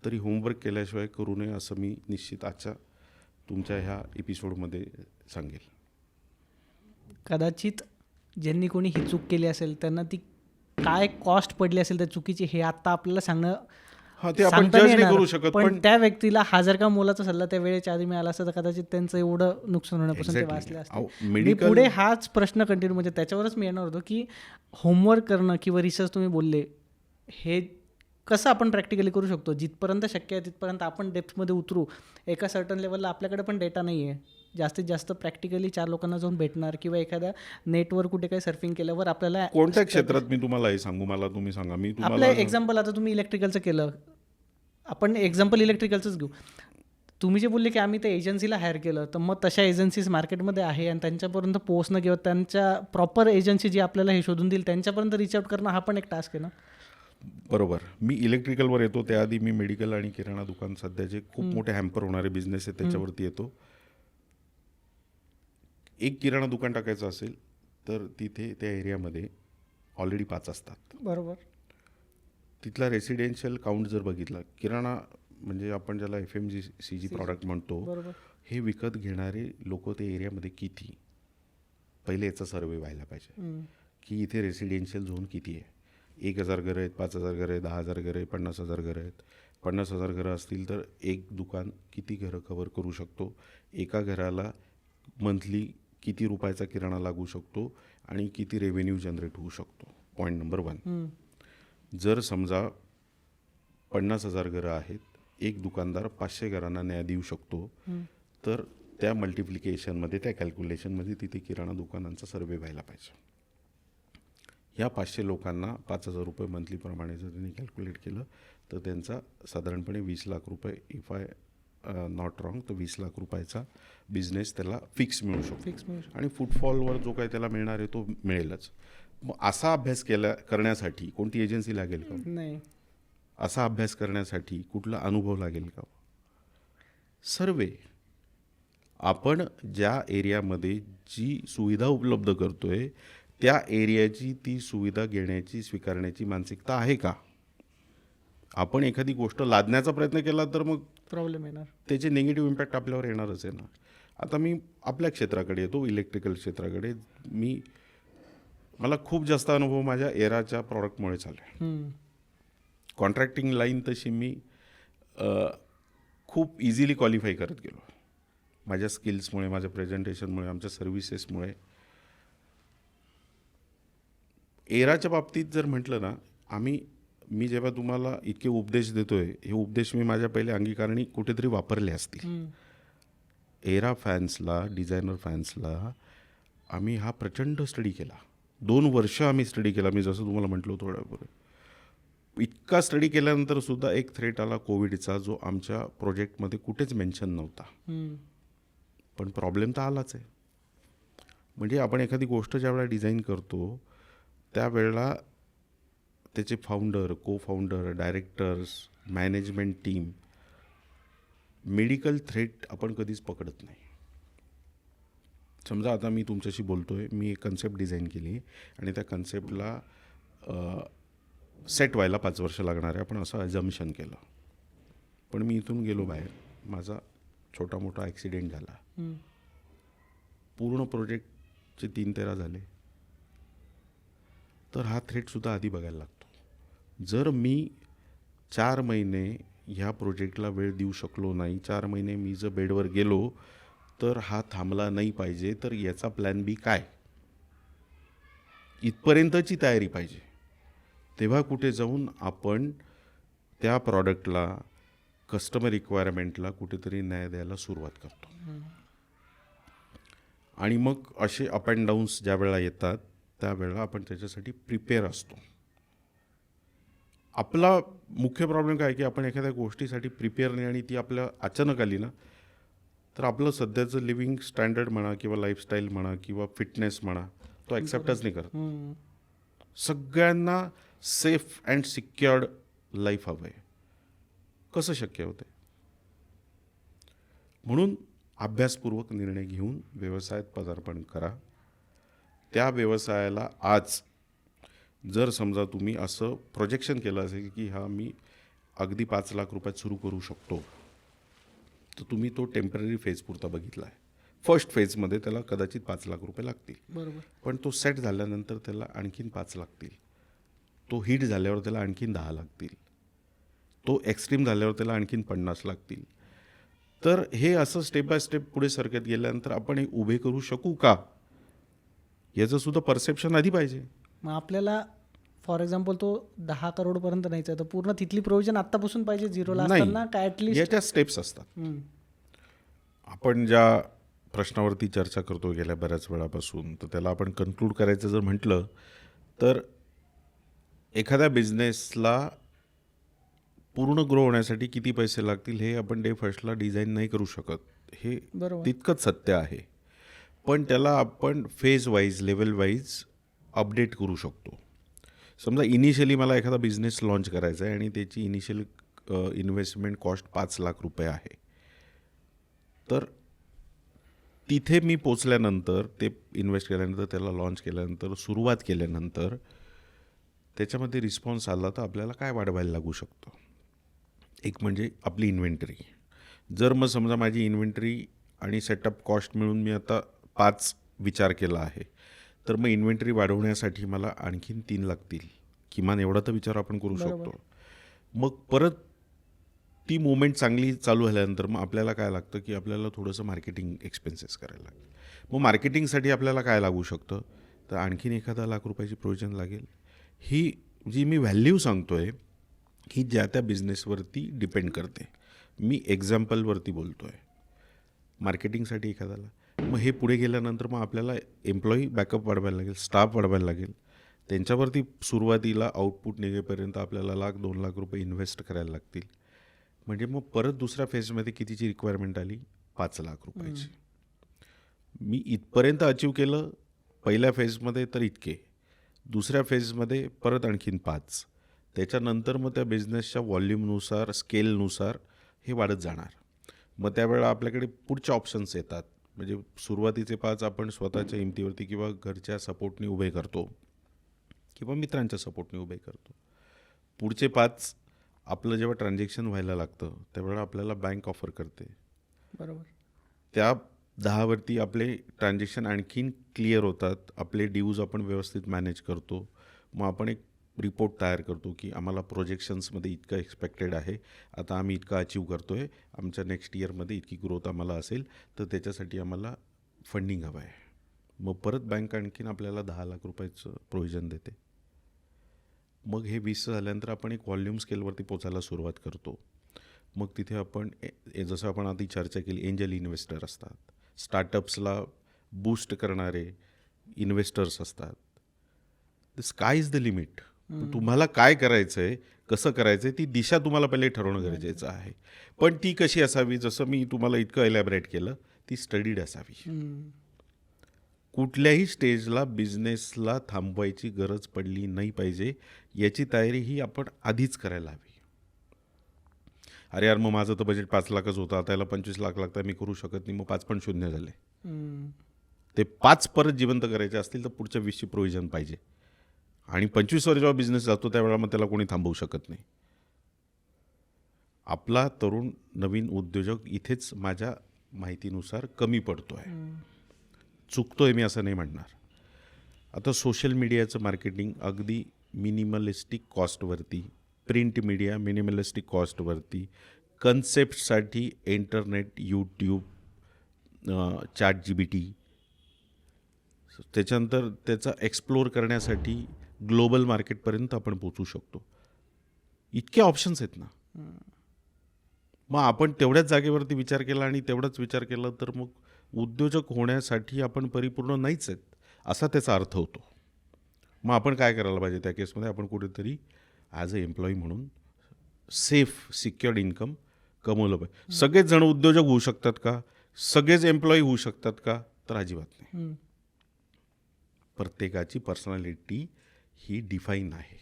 तरी होमवर्क केल्याशिवाय करू नये असं मी निश्चित आजच्या तुमच्या ह्या एपिसोडमध्ये सांगेल. कदाचित ज्यांनी कोणी ही चूक केली असेल त्यांना ती काय कॉस्ट पडली असेल त्या चुकीची हे आता आपल्याला सांगणं हां, ते आपण सांगता जज नाही नाही करू येणार. शकत, पण त्या व्यक्तीला हा जर का मोलाचा सल्ला त्या वेळेच्या आधी मिळाला असता तर कदाचित त्यांचं एवढं नुकसान होण्यापासून ते Exactly. वाचले असते. अहो, मी medical- पुढे हाच प्रश्न कंटिन्यू म्हणजे त्याच्यावरच मी येणार होतो की होमवर्क करणं किंवा रिसर्च तुम्ही बोलले हे कसं आपण प्रॅक्टिकली करू शकतो. जिथपर्यंत शक्य आहे तिथपर्यंत आपण डेप्थमध्ये उतरू. एका सर्टन लेवलला आपल्याकडे पण डेटा नाही आहे, जास्तीत जास्त प्रॅक्टिकली 4 लोकांना जाऊन भेटणार किंवा एखाद्या नेटवर कुठे काही सर्फिंग केल्यावर आपल्याला कोणत्या क्षेत्रात मी तुम्हाला हे सांगू, मला तुम्ही सांगा. मी आपलं तुम्हाला एक्झाम्पल आता तुम्ही इलेक्ट्रिकलचं केलं, आपण एक्झाम्पल इलेक्ट्रिकलचंच घेऊ. तुम्ही जे बोलले की आम्ही त्या एजन्सीला हायर केलं, तर मग तशा एजन्सीज मार्केटमध्ये आहे आणि त्यांच्यापर्यंत पोहोचणं किंवा त्यांच्या प्रॉपर एजन्सी जी आपल्याला हे शोधून देईल त्यांच्यापर्यंत रिच आउट करणं हा पण एक टास्क आहे ना. बरोबर. मी इलेक्ट्रिकलवर येतो, त्याआधी मी मेडिकल आणि किराणा दुकान सध्याचे खूप मोठे हॅम्पर होणारे बिझनेस आहेत त्याच्यावरती येतो. एक किराणा दुकान टाकायचं असेल तर तिथे त्या एरियामध्ये ऑलरेडी 5 असतात. बरोबर. तिथला रेसिडेन्शियल काउंट जर बघितला, किराणा म्हणजे आपण ज्याला FMCG प्रॉडक्ट म्हणतो, बरोबर. हे विकत घेणारे लोक त्या एरियामध्ये किती, पहिले याचा सर्वे व्हायला पाहिजे की इथे रेसिडेन्शियल झोन किती आहे. 1,000 घरं आहेत, 5,000 घरं आहेत, 10,000 घरं आहेत, 50,000 घरं आहेत. 50,000 घरं असतील तर एक दुकान किती घरं कव्हर करू शकतो, एका घराला मंथली किती रुपयाचा किराणा लागू शकतो आणि किती रेव्हेन्यू जनरेट होऊ शकतो. Point number 1. जर समजा 50,000 घरं आहेत, एक दुकानदार 500 घरांना न्याय देऊ शकतो, तर त्या मल्टिप्लिकेशनमध्ये, त्या कॅल्क्युलेशनमध्ये तिथे किराणा दुकानांचा सर्वे व्हायला पाहिजे. ह्या 500 लोकांना 5,000 रुपये मंथलीप्रमाणे जर त्यांनी कॅल्क्युलेट केलं तर त्यांचा साधारणपणे 20 लाख रुपये, इफ आय नॉट रॉंग, तर 20 लाख रुपयाचा बिझनेस त्याला फिक्स मिळू शकतो. आणि फुटफॉलवर जो काही त्याला मिळणार आहे तो मिळेलच. मग असा अभ्यास करण्यासाठी कोणती एजन्सी लागेल का? नाही. असा अभ्यास करण्यासाठी कुठला अनुभव लागेल का? सर्वे. आपण ज्या एरियामध्ये जी सुविधा उपलब्ध करतोय त्या एरियाची ती सुविधा घेण्याची, स्वीकारण्याची मानसिकता आहे का? आपण एखादी गोष्ट लादण्याचा प्रयत्न केला तर मग प्रॉब्लेम येणार, त्याचे निगेटिव्ह इम्पॅक्ट आपल्यावर येणारच आहे ना. आता मी आपल्या क्षेत्राकडे येतो, इलेक्ट्रिकल क्षेत्राकडे. मला खूप जास्त अनुभव माझ्या एराच्या प्रॉडक्टमुळे झाला. कॉन्ट्रॅक्टिंग लाईन तशी मी खूप इझिली क्वालिफाय करत गेलो माझ्या स्किल्समुळे, माझ्या प्रेझेंटेशनमुळे, आमच्या सर्व्हिसेसमुळे. एराच्या बाबतीत जर म्हटलं ना, मी जेव्हा तुम्हाला इतके उपदेश देतोय, हे उपदेश मी माझ्या पहिले अंगीकारणी कुठेतरी वापरले असतील. एरा फॅन्सला, डिझायनर फॅन्सला आम्ही हा प्रचंड स्टडी केला. 2 वर्ष आम्ही स्टडी केला. मी जसं तुम्हाला म्हटलं थोड्यापूर्वी, इतका स्टडी केल्यानंतर सुद्धा एक थ्रेट आला कोविडचा, जो आमच्या प्रोजेक्टमध्ये कुठेच मेन्शन नव्हता. पण प्रॉब्लेम तर आलाच आहे. म्हणजे आपण एखादी गोष्ट ज्यावेळेला डिझाईन करतो त्यावेळेला त्याचे फाउंडर, को founder, directors, management team medical threat आपण कधीच पकडत नाही. समजा आता मी तुमच्याशी बोलतो आहे, मी एक कन्सेप्ट डिझाईन केली आहे आणि त्या कन्सेप्टला सेट व्हायला 5 वर्ष लागणार आहे, आपण असं अजम्पशन केलं. पण मी इथून गेलो बाहेर, माझा छोटा मोठा ॲक्सिडेंट झाला, पूर्ण प्रोजेक्टचे 3-13 झाले, तर हा थ्रेटसुद्धा आधी बघायला लागतो. जर मी 4 महिने ह्या प्रोजेक्टला वेळ देऊ शकलो नाही, 4 महिने मी जर बेडवर गेलो तर हा थांबला नाही पाहिजे, तर याचा प्लॅन बी काय, इथपर्यंतची तयारी पाहिजे. तेव्हा कुठे जाऊन आपण त्या प्रॉडक्टला, कस्टमर रिक्वायरमेंटला कुठेतरी न्याय द्यायला सुरुवात करतो. आणि मग असे अप अँड डाऊन्स ज्या वेळेला येतात त्यावेळेला आपण त्याच्यासाठी प्रिपेअर असतो. आपला मुख्य प्रॉब्लेम काय की आपण एखाद्या गोष्टीसाठी प्रिपेअर नाही आणि ती आपल्या अचानक आली ना, तर आपलं सध्याचं लिव्हिंग स्टँडर्ड म्हणा किंवा लाईफस्टाईल म्हणा किंवा फिटनेस म्हणा, तो ॲक्सेप्टच नाही करत. सगळ्यांना सेफ अँड सिक्युअर्ड लाईफ हवं आहे. कसं शक्य होतं? म्हणून अभ्यासपूर्वक निर्णय घेऊन व्यवसायात पदार्पण करा. त्या व्यवसायाला आज जर समजा तुम्ही असं प्रोजेक्शन केलं असेल की हा मी अगदी 5 लाख रुपयात सुरू करू शकतो, तर तुम्ही तो टेम्पररी फेज पुरता बघितला आहे. फर्स्ट फेजमध्ये त्याला कदाचित 5 लाख रुपये लागतील, बरोबर. पण तो सेट झाल्यानंतर त्याला आणखीन 5 लागतील. तो हिट झाल्यावर त्याला आणखीन 10 लागतील. तो एक्स्ट्रीम झाल्यावर त्याला आणखीन 50 लागतील. तर हे असं स्टेप बाय स्टेप पुढे सरकत गेल्यानंतर आपण हे उभे करू शकू का, याचं सुद्धा परसेप्शन आधी पाहिजे. मग आपल्याला फॉर एक्झाम्पल तो 10 करोडपर्यंत न्यायचा आहे, तर पूर्ण तिथली प्रोव्हिजन आत्तापासून पाहिजे झिरोला असताना का ॲटलिस्ट याच्या स्टेप्स असतात. आपण ज्या प्रश्नावरती चर्चा करतो गेल्या बऱ्याच वेळापासून, तर त्याला आपण कन्क्लूड करायचं जर म्हटलं तर एखाद्या बिझनेसला पूर्ण ग्रो होण्यासाठी किती पैसे लागतील हे आपण डे फर्स्टला डिझाईन नाही करू शकत, हे बरोबर. तितकंच सत्य आहे. पण त्याला आपण phase wise, level wise update करू शकतो. समजा इनिशियली मला एखादा बिझनेस लॉन्च करायचा आहे आणि त्याची इनिशियल इन्व्हेस्टमेंट कॉस्ट 5 लाख रुपये आहे. तर तिथे मी पोचल्यानंतर, ते इन्व्हेस्ट केल्यानंतर, त्याला लॉन्च केल्यानंतर, सुरुवात केल्यानंतर त्याच्यामध्ये रिस्पॉन्स आला तर आपल्याला काय वाढवायला लागू शकतं. एक म्हणजे आपली इन्व्हेंटरी. जर मग समजा माझी इन्व्हेंटरी आणि सेटअप कॉस्ट मिळून मी आता 5 विचार केला आहे, तर मग इन्व्हेंटरी वाढवण्यासाठी मला आणखीन 3 लागतील, किमान एवढा तर विचार आपण करू शकतो. मग परत ती मुवमेंट चांगली चालू झाल्यानंतर मग आपल्याला काय लागतं की आपल्याला थोडंसं मार्केटिंग एक्सपेन्सेस करायला लागेल. मग मार्केटिंगसाठी आपल्याला काय लागू शकतं, तर आणखीन 1,000 लाख रुपयाची प्रोव्हिजन लागेल. ही जी मी व्हॅल्यू सांगतो आहे ही ज्या त्या बिझनेसवरती डिपेंड करते. मी एक्झाम्पलवरती बोलतो आहे. मार्केटिंगसाठी 1,000 लाख, मग हे पुढे गेल्यानंतर मग आपल्याला एम्प्लॉई बॅकअप वाढवायला लागेल, स्टाफ वाढवायला लागेल. त्यांच्यावरती सुरुवातीला आउटपुट निघेपर्यंत आपल्याला 1,00,000-2 लाख रुपये इन्व्हेस्ट करायला लागतील. म्हणजे मग परत दुसऱ्या फेजमध्ये कितीची रिक्वायरमेंट आली, 5 लाख रुपयाची. मी इथपर्यंत अचीव केलं पहिल्या फेजमध्ये तर इतके, दुसऱ्या फेजमध्ये परत आणखीन 5, त्याच्यानंतर मग त्या बिझनेसच्या व्हॉल्यूमनुसार, स्केलनुसार हे वाढत जाणार. मग त्यावेळेला आपल्याकडे पुढचे ऑप्शन्स येतात. म्हणजे सुरुवातीचे 5 आपण स्वतःच्या हिमतीवरती किंवा घरच्या सपोर्टने उभे करतो किंवा मित्रांच्या सपोर्टने उभे करतो. पुढचे 5 आपलं जेव्हा ट्रान्झॅक्शन व्हायला लागतं त्यावेळेला आपल्याला बँक ऑफर करते. बरोबर. त्या 10वरती आपले ट्रान्झॅक्शन आणखीन क्लिअर होतात, आपले ड्यूज आपण व्यवस्थित मॅनेज करतो. मग आपण एक रिपोर्ट तयार करतो की आम्हाला प्रोजेक्शन्समध्ये इतकं एक्सपेक्टेड आहे, आता आम्ही इतकं अचीव करतो आहे, आमच्या नेक्स्ट इयरमध्ये इतकी ग्रोथ आम्हाला असेल, तर त्याच्यासाठी आम्हाला फंडिंग हवं आहे. मग परत बँक आणखीन आपल्याला 10 लाख रुपयाचं प्रोव्हिजन देते. मग हे 20 झाल्यानंतर आपण एक व्हॉल्यूम स्केलवरती पोचायला सुरुवात करतो. मग तिथे आपण जसं आपण आधी चर्चा केली, एंजल इन्व्हेस्टर असतात, स्टार्टअप्सला बूस्ट करणारे इन्व्हेस्टर्स असतात. The sky is the limit. तुम्हाला काय करायचं आहे, कसं करायचं आहे, ती दिशा तुम्हाला पहिले ठरवणं गरजेचं आहे. पण ती कशी असावी, जसं मी तुम्हाला इतकं एलॅबरेट केलं, ती स्टडीड असावी. कुठल्याही स्टेजला बिझनेसला थांबवायची गरज पडली नाही पाहिजे, याची तयारी ही आपण आधीच करायला हवी. अरे यार मग माझं तर बजेट 5 लाखच होतं, आता याला 25 लाख लागतात, मी करू शकत नाही, मग 5 पण शून्य झाले. ते 5 परत जिवंत करायचे असतील तर पुढच्या 20ची प्रोव्हिजन पाहिजे. आणि 25वर जेव्हा बिझनेस जातो त्यावेळेला मग त्याला कोणी थांबवू शकत नाही. आपला तरुण नवीन उद्योजक इथेच माझ्या माहितीनुसार कमी पडतो आहे. चुकतोय मी असं नाही म्हणणार. आता सोशल मीडियाचं मार्केटिंग अगदी मिनिमलिस्टिक कॉस्टवरती, प्रिंट मीडिया मिनिमलिस्टिक कॉस्टवरती, कन्सेप्टसाठी इंटरनेट, यूट्यूब, ChatGPT, त्याच्यानंतर त्याचा एक्सप्लोर करण्यासाठी ग्लोबल मार्केटपर्यंत आपण पोचू शकतो. इतके ऑप्शन्स आहेत ना. मग आपण तेवढ्याच जागेवरती विचार केला आणि तेवढाच विचार केला तर मग उद्योजक होण्यासाठी आपण परिपूर्ण नाहीच आहेत असा त्याचा अर्थ होतो. मग आपण काय करायला पाहिजे त्या केसमध्ये? आपण कुठेतरी ॲज अ एम्प्लॉई म्हणून सेफ सिक्युअर्ड इन्कम कमवलं पाहिजे. सगळेच जण उद्योजक होऊ शकतात का? सगळेच एम्प्लॉई होऊ शकतात का? तर अजिबात नाही. प्रत्येकाची पर्सनॅलिटी ही डिफाईन आहे.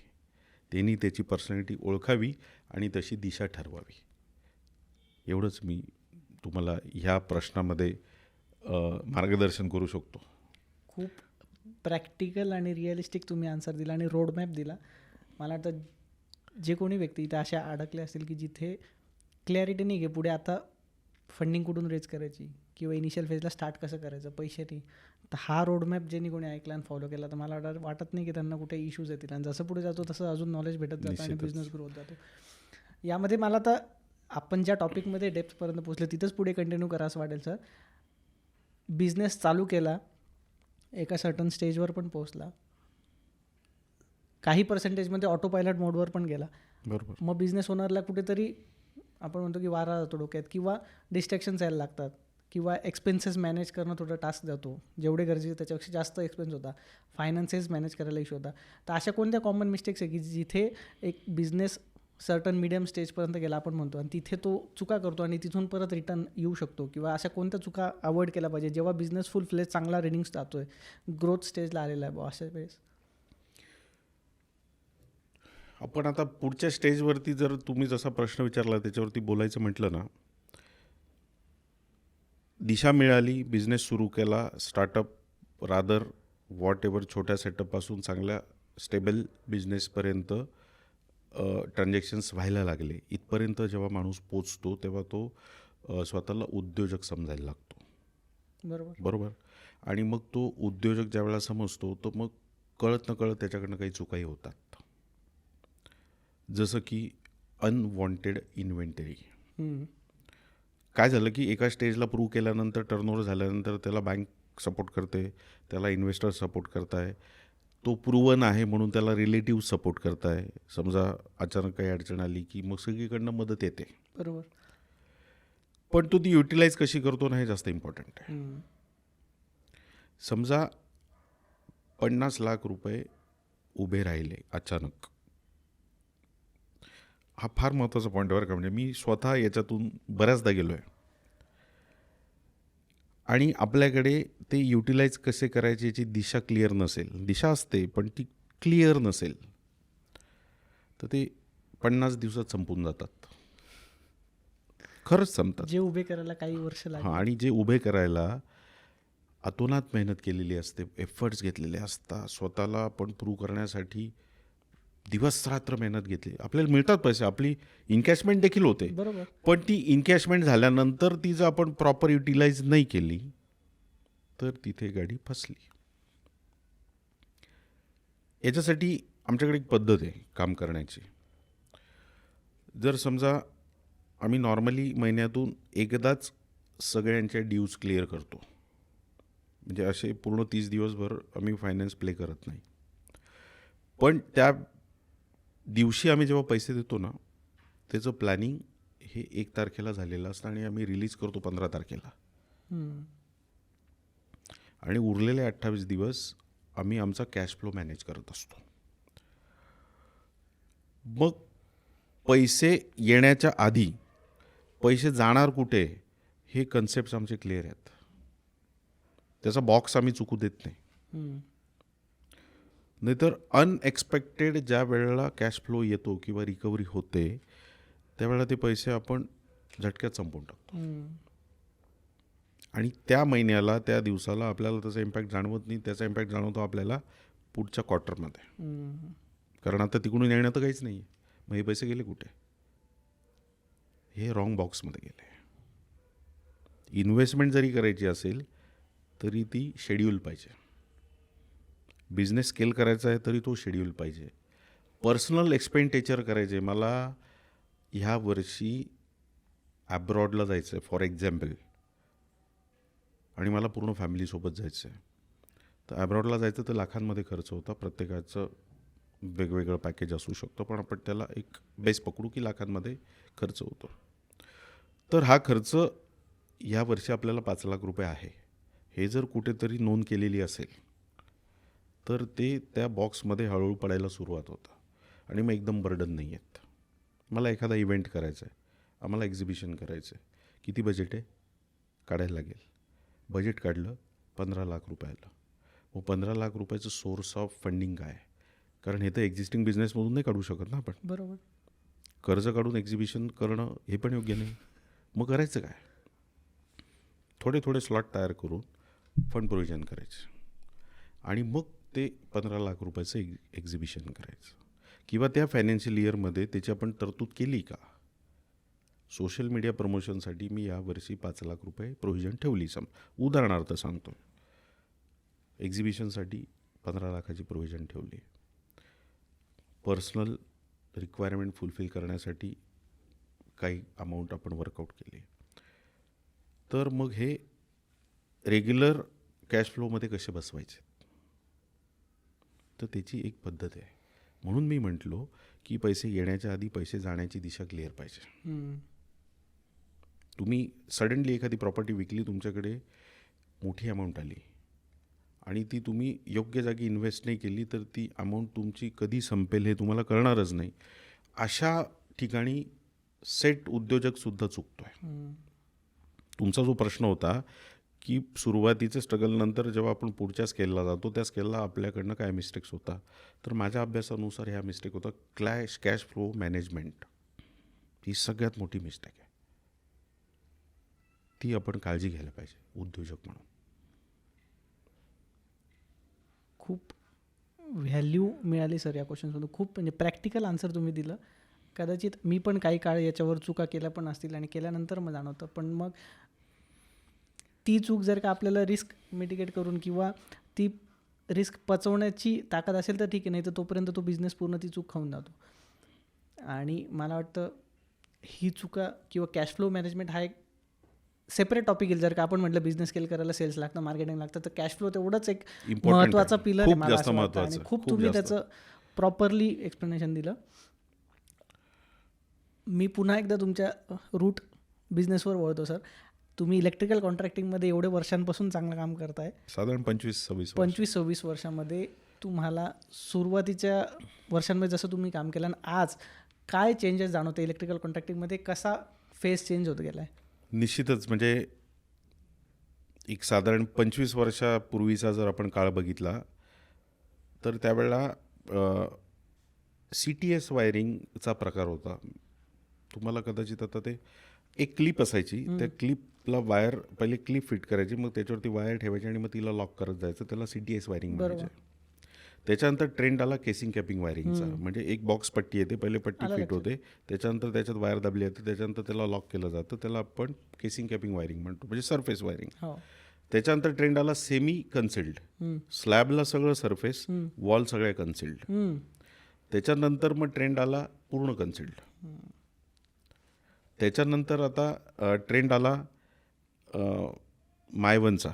त्यांनी त्याची पर्सनॅलिटी ओळखावी आणि तशी दिशा ठरवावी. एवढंच मी तुम्हाला ह्या प्रश्नामध्ये मार्गदर्शन करू शकतो. खूप प्रॅक्टिकल आणि रिअलिस्टिक तुम्ही आन्सर दिला आणि रोडमॅप दिला. मला वाटतं जे कोणी व्यक्ती इथं अशा अडकले असतील की जिथे क्लॅरिटी नाही आहे पुढे आता फंडिंग कुठून रेज करायची किंवा इनिशियल फेजला स्टार्ट कसं करायचं, पैसे नाही, तर हा रोडमॅप ज्यांनी कोणी ऐकला आणि फॉलो केला तर मला वाटत नाही की त्यांना कुठे इश्यूज येतील. आणि जसं पुढे जातो तसं अजून नॉलेज भेटत जातं आणि बिझनेस ग्रो होत जातो. यामध्ये मला तर आपण ज्या टॉपिकमध्ये डेप्थपर्यंत पोहोचले तिथंच पुढे कंटिन्यू करा असं वाटेल सर. बिझनेस चालू केला, एका सर्टन स्टेजवर पण पोहोचला, काही पर्सेंटेजमध्ये ऑटो पायलट मोडवर पण गेला. बरोबर. मग बिझनेस ओनरला कुठेतरी आपण म्हणतो की वारा जातो डोक्यात किंवा डिस्ट्रॅक्शन्स यायला लागतात किंवा एक्सपेन्सेस मॅनेज करणं थोडं टास्क जातो. जेवढे गरजेचे त्याच्यापेक्षा जास्त एक्सपेन्स होता, फायनान्सेस मॅनेज करायला इश्यू होता. तर अशा कोणत्या कॉमन मिस्टेक्स आहे की जिथे एक बिझनेस सर्टन मीडियम स्टेजपर्यंत गेला आपण म्हणतो आणि तिथे तो चुका करतो आणि तिथून परत रिटर्न येऊ शकतो, किंवा अशा कोणत्या चुका अवॉइड केल्या पाहिजे जेव्हा बिझनेस फुल फ्लेज चांगला रनिंग जातो आहे, ग्रोथ स्टेजला आलेला आहे अशा वेळेस? आपण आता पुढच्या स्टेजवरती जर तुम्ही जसा प्रश्न विचारला त्याच्यावरती बोलायचं म्हटलं ना, दिशा मिळाली, बिझनेस सुरू केला, स्टार्टअप रादर वॉट एव्हर, छोट्या सेटअपपासून चांगल्या स्टेबल बिझनेसपर्यंत ट्रान्झॅक्शन्स व्हायला लागले. इथपर्यंत जेव्हा माणूस पोचतो तेव्हा तो स्वतःला उद्योजक समजायला लागतो. बरोबर. आणि मग तो उद्योजक ज्या वेळेला समजतो तर मग कळत नकळत त्याच्याकडनं काही चुकाही होतात. जसं की अनवॉन्टेड इन्व्हेंटरी. काय झालं की एका स्टेजला प्रूव्ह केल्यानंतर, टर्नओव्हर झाल्यानंतर त्याला बँक सपोर्ट करते, त्याला इन्व्हेस्टर सपोर्ट करताय, तो प्रूव्हन आहे म्हणून त्याला रिलेटिव्ह सपोर्ट करताय. समजा अचानक काही अडचण आली की मग सगळीकडनं मदत येते. बरोबर. पण तो ती युटिलाइज कशी करतो ना हे जास्त इम्पॉर्टंट आहे. समजा 50 लाख रुपये उभे राहिले अचानक. हा फार महत्त्वाचा पॉईंट आहे बरं का. म्हणजे मी स्वतः याच्यातून बऱ्याचदा गेलो आहे. आणि आपल्याकडे ते युटिलाइज कसे करायचे याची दिशा क्लिअर नसेल, दिशा असते पण ती क्लिअर नसेल, तर ते 50 दिवसात संपून जातात. खरंच संपतात. जे उभे करायला काही वर्ष लागतात. हां, आणि जे उभे करायला अतोनात मेहनत केलेली असते, एफर्ट्स घेतलेले असतात, स्वतःला आपण प्रूव्ह करण्यासाठी दिवस रात्र मेहनत घेतली, आपल्याला मिळतात पैसे, आपली इन्कॅशमेंट देखील होते. बरोबर. पण ती इन्कॅशमेंट झाल्यानंतर ती जर आपण प्रॉपर युटिलाइज नाही केली तर तिथे गाडी फसली. याच्यासाठी आमच्याकडे एक पद्धत आहे काम करण्याची. जर समजा आम्ही नॉर्मली महिन्यातून एकदाच सगळ्यांच्या ड्यूज क्लिअर करतो, म्हणजे असे पूर्ण 30 दिवसभर आम्ही फायनान्स प्ले करत नाही. पण त्या दिवशी आम्ही जेव्हा पैसे देतो ना त्याचं प्लॅनिंग हे 1 तारखेला झालेलं असतं आणि आम्ही रिलीज करतो 15 तारखेला. आणि उरलेले 28 दिवस आम्ही आमचा कॅश फ्लो मॅनेज करत असतो. मग पैसे येण्याच्या आधी पैसे जाणार कुठे हे कन्सेप्ट आमचे क्लिअर आहेत. त्याचा बॉक्स आम्ही चुकू देत नाही. नाहीतर अनएक्सपेक्टेड ज्या वेळेला कॅश फ्लो येतो किंवा रिकव्हरी होते त्यावेळेला ते पैसे आपण झटक्यात संपवून टाकतो. हम्म. आणि त्या महिन्याला त्या दिवसाला आपल्याला त्याचा इम्पॅक्ट जाणवत नाही. त्याचा इम्पॅक्ट जाणवतो आपल्याला पुढच्या क्वार्टरमध्ये. हम्म. कारण आता तिकडून येणं तर काहीच नाही आहे. मग हे पैसे गेले कुठे? हे रॉंग बॉक्समध्ये गेले. इन्व्हेस्टमेंट जरी करायची असेल तरी ती शेड्यूल पाहिजे. बिझनेस स्केल करायचा आहे तरी तो शेड्यूल पाहिजे. पर्सनल एक्सपेंडिचर करायचे. मला ह्या वर्षी ॲब्रॉडला जायचं आहे फॉर एक्झाम्पल, आणि मला पूर्ण फॅमिलीसोबत जायचं आहे. तर ॲब्रॉडला जायचं तर लाखांमध्ये खर्च होता. प्रत्येकाचं वेगवेगळं पॅकेज असू शकतं, पण आपण त्याला एक बेस पकडू की लाखांमध्ये खर्च होतो. तर हा खर्च या वर्षी आपल्याला 5 लाख रुपये आहे. हे जर कुठेतरी नोंद केलेली असेल तर ते त्या बॉक्समध्ये हळूहळू पडायला सुरुवात होतं आणि मग एकदम बर्डन नाही आहेत. मला एखादा इव्हेंट करायचा आहे, आम्हाला एक्झिबिशन करायचं आहे, किती बजेट आहे? काढायला लागेल. बजेट काढलं 15 लाख रुपयाला. मग 15 लाख रुपयाचं सोर्स ऑफ फंडिंग काय? कारण हे तर एक्झिस्टिंग बिझनेसमधून नाही काढू शकत ना आपण. बरोबर. कर्ज काढून एक्झिबिशन करणं हे पण योग्य नाही. मग करायचं काय? थोडे थोडे स्लॉट तयार करून फंड प्रोव्हिजन करायचे आणि मग ते 15 लाख रुपयाचं एक्झिबिशन करायचं. किंवा त्या फायनान्शियल इयरमध्ये त्याची आपण तरतूद केली का? सोशल मीडिया प्रमोशनसाठी मी यावर्षी 5 लाख रुपये प्रोव्हिजन ठेवली. उदाहरणार्थ सांगतो. एक्झिबिशनसाठी 15 लाखाची प्रोव्हिजन ठेवली. पर्सनल रिक्वायरमेंट फुलफिल करण्यासाठी काही अमाऊंट आपण वर्कआउट केली. तर मग हे रेग्युलर कॅश फ्लोमध्ये कसे बसवायचे? तर त्याची एक पद्धत आहे. म्हणून मी म्हटलो की पैसे येण्याच्या आधी पैसे जाण्याची दिशा क्लिअर पाहिजे. हम्म. तुम्ही सडनली एखादी प्रॉपर्टी विकली, तुमच्याकडे मोठी अमाऊंट आली आणि ती तुम्ही योग्य जागी इन्व्हेस्ट नाही केली तर ती अमाऊंट तुमची कधी संपेल हे तुम्हाला कळणारच नाही. अशा ठिकाणी सेट उद्योजकसुद्धा चुकतो आहे. हम्म. तुमचा जो प्रश्न होता की सुरुवातीच्या स्ट्रगलनंतर जेव्हा आपण पुढच्या स्केलला जातो त्या स्केलला आपल्याकडनं काय मिस्टेक्स होता, तर माझ्या अभ्यासानुसार ह्या मिस्टेक होता कॅश फ्लो मॅनेजमेंट. ही सगळ्यात मोठी मिस्टेक आहे. ती आपण काळजी घ्यायला पाहिजे उद्योजक म्हणून. खूप व्हॅल्यू मिळाली सर या क्वेश्चन्समधून. खूप म्हणजे प्रॅक्टिकल आन्सर तुम्ही दिलं. कदाचित मी पण काही काळ याच्यावर चुका केल्या पण असतील आणि केल्यानंतर मग जाणवतं. पण मग ती चूक जर का आपल्याला रिस्क मिटिगेट करून किंवा ती रिस्क पचवण्याची ताकद असेल तर ठीक आहे, नाही तर तोपर्यंत तो बिझनेस पूर्ण ती चूक खाऊन जातो. आणि मला वाटतं ही चुका किंवा कॅश फ्लो मॅनेजमेंट हा एक सेपरेट टॉपिक येईल. जर का आपण म्हटलं बिझनेस स्केल करायला सेल्स लागतं, मार्केटिंग लागतं, तर कॅश फ्लो तेवढंच एक महत्त्वाचा पिलर आहे मला असं वाटतं. आणि खूप तुम्ही त्याचं प्रॉपरली एक्सप्लेनेशन दिलं. मी पुन्हा एकदा तुमच्या रूट बिझनेसवर वळतो सर. तुम्ही इलेक्ट्रिकल कॉन्ट्रॅक्टिंगमध्ये एवढे वर्षांपासून चांगलं काम करताय. साधारण 25-26 वर्षामध्ये तुम्हाला सुरुवातीच्या वर्षांमध्ये जसं तुम्ही काम केलं आणि आज काय चेंजेस जाणवते इलेक्ट्रिकल कॉन्ट्रॅक्टिंगमध्ये? कसा फेस चेंज होत गेला आहे? निश्चितच. म्हणजे एक साधारण 25 वर्षापूर्वीचा जर आपण काळ बघितला तर त्यावेळेला CTS वायरिंगचा प्रकार होता. तुम्हाला कदाचित आता ते एक क्लिप असायची, त्या क्लिपला वायर पहिले क्लिप फिट करायची, मग त्याच्यावरती वायर ठेवायची आणि मग तिला लॉक करत जायचं. त्याला CTS वायरिंग म्हणायचे. त्याच्यानंतर ट्रेंड आला केसिंग कॅपिंग वायरिंगचा. म्हणजे एक बॉक्स पट्टी येते, पहिले पट्टी फिट होते, त्याच्यानंतर त्याच्यात वायर दाबली जाते, त्याच्यानंतर त्याला लॉक केलं जातं, त्याला आपण केसिंग कॅपिंग वायरिंग म्हणतो, म्हणजे सरफेस वायरिंग. त्याच्यानंतर ट्रेंड आला सेमी कन्सिल्ड. स्लॅबला सगळं सरफेस, वॉल सगळ्या कन्सिल्ड. त्याच्यानंतर मग ट्रेंड आला पूर्ण कन्सिल्ड. त्याच्यानंतर आता ट्रेंड आला मायवनचा.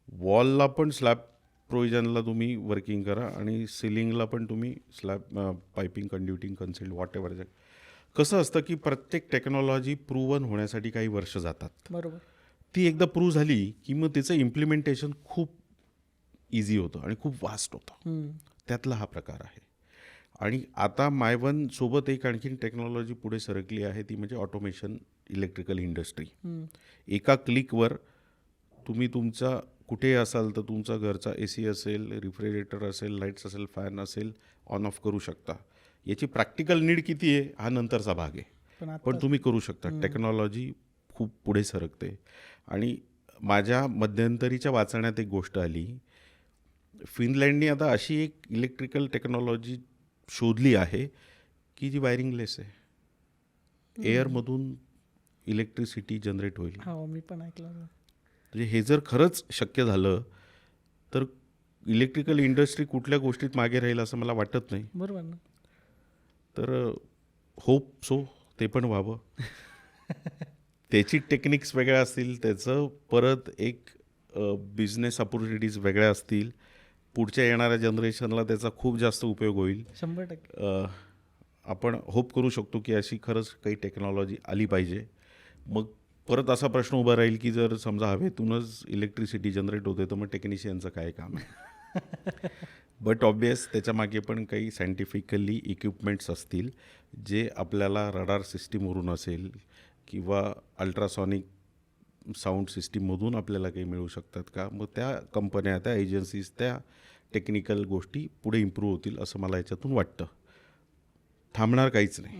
वॉलला पण स्लॅब प्रोव्हिजनला तुम्ही वर्किंग करा आणि सिलिंगला पण तुम्ही slab piping, conduiting, concealed, whatever. कसं असतं की प्रत्येक टेक्नॉलॉजी प्रूव्हन होण्यासाठी काही वर्ष जातात. बरोबर. ती एकदा प्रूव्ह झाली की मग तिचं इम्प्लिमेंटेशन खूप इझी होतं आणि खूप वास्ट होतं. त्यातला हा प्रकार आहे. आणि आता मायवन सोबत एक आणखीन टेक्नॉलॉजी पुढे सरकली आहे, ती म्हणजे ऑटोमेशन इलेक्ट्रिकल इंडस्ट्री. एका क्लिकवर तुम्ही तुमचा कुठेही असाल तर तुमचा घरचा AC असेल, रेफ्रिजरेटर असेल, लाईट्स असेल, फॅन असेल, ऑन ऑफ करू शकता. याची प्रॅक्टिकल नीड किती आहे हा नंतरचा भाग आहे. पण आता पण तुम्ही करू शकता. टेक्नॉलॉजी खूप पुढे सरकते. आणि माझ्या मध्यंतरीच्या वाचण्यात एक गोष्ट आली, फिनलँडनी आता अशी एक इलेक्ट्रिकल टेक्नॉलॉजी शोधली आहे की जी वायरिंगलेस आहे. एअरमधून इलेक्ट्रिसिटी जनरेट होईल. हो, मी पण ऐकलं. म्हणजे हे जर खरंच शक्य झालं तर इलेक्ट्रिकल इंडस्ट्री कुठल्या गोष्टीत मागे राहील असं मला वाटत नाही. बरोबर ना. तर होप सो ते पण व्हावं. त्याची टेक्निक्स वेगळ्या असतील, त्याचं परत एक बिझनेस ऑपॉर्च्युनिटीज वेगळ्या असतील. पुढच्या येणाऱ्या जनरेशनला त्याचा खूप जास्त उपयोग होईल. 100%. आपण होप करू शकतो की अशी खरंच काही टेक्नॉलॉजी आली पाहिजे. मग परत असा प्रश्न उभा राहील की जर समजा हवेतूनच इलेक्ट्रिसिटी जनरेट होते तर मग टेक्निशियनचं काय काम आहे. बट ऑब्वियस त्याच्यामागे पण काही सायंटिफिकली इक्विपमेंट्स असतील जे आपल्याला रडार सिस्टीमवरून असेल किंवा अल्ट्रासॉनिक साऊंड सिस्टीममधून आपल्याला काही मिळू शकतात का. मग त्या कंपन्या, त्या एजन्सीज, त्या टेक्निकल गोष्टी पुढे इम्प्रूव्ह होतील असं मला याच्यातून वाटतं. थांबणार काहीच नाही.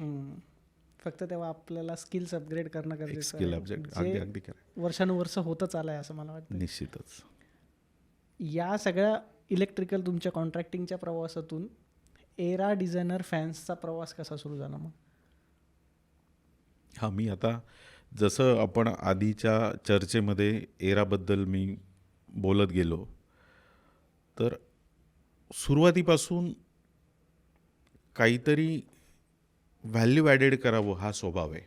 फक्त तेव्हा आपल्याला स्किल्स अपग्रेड करणं गरजेचं स्किल आहे. ऑब्जेक्ट जे अगदी अगदी खरं. वर्षानुवर्ष होतच आलं आहे असं मला वाटतं. निश्चितच. या सगळ्या इलेक्ट्रिकल तुमच्या कॉन्ट्रॅक्टिंगच्या प्रवासातून एरा डिझायनर फॅन्सचा प्रवास कसा सुरू झाला मग? हां, मी आता जसं आपण आधीच्या चर्चेमध्ये एराबद्दल मी बोलत गेलो, तर सुरुवातीपासून काहीतरी व्हॅल्यू ॲडेड करावं हा स्वभाव आहे.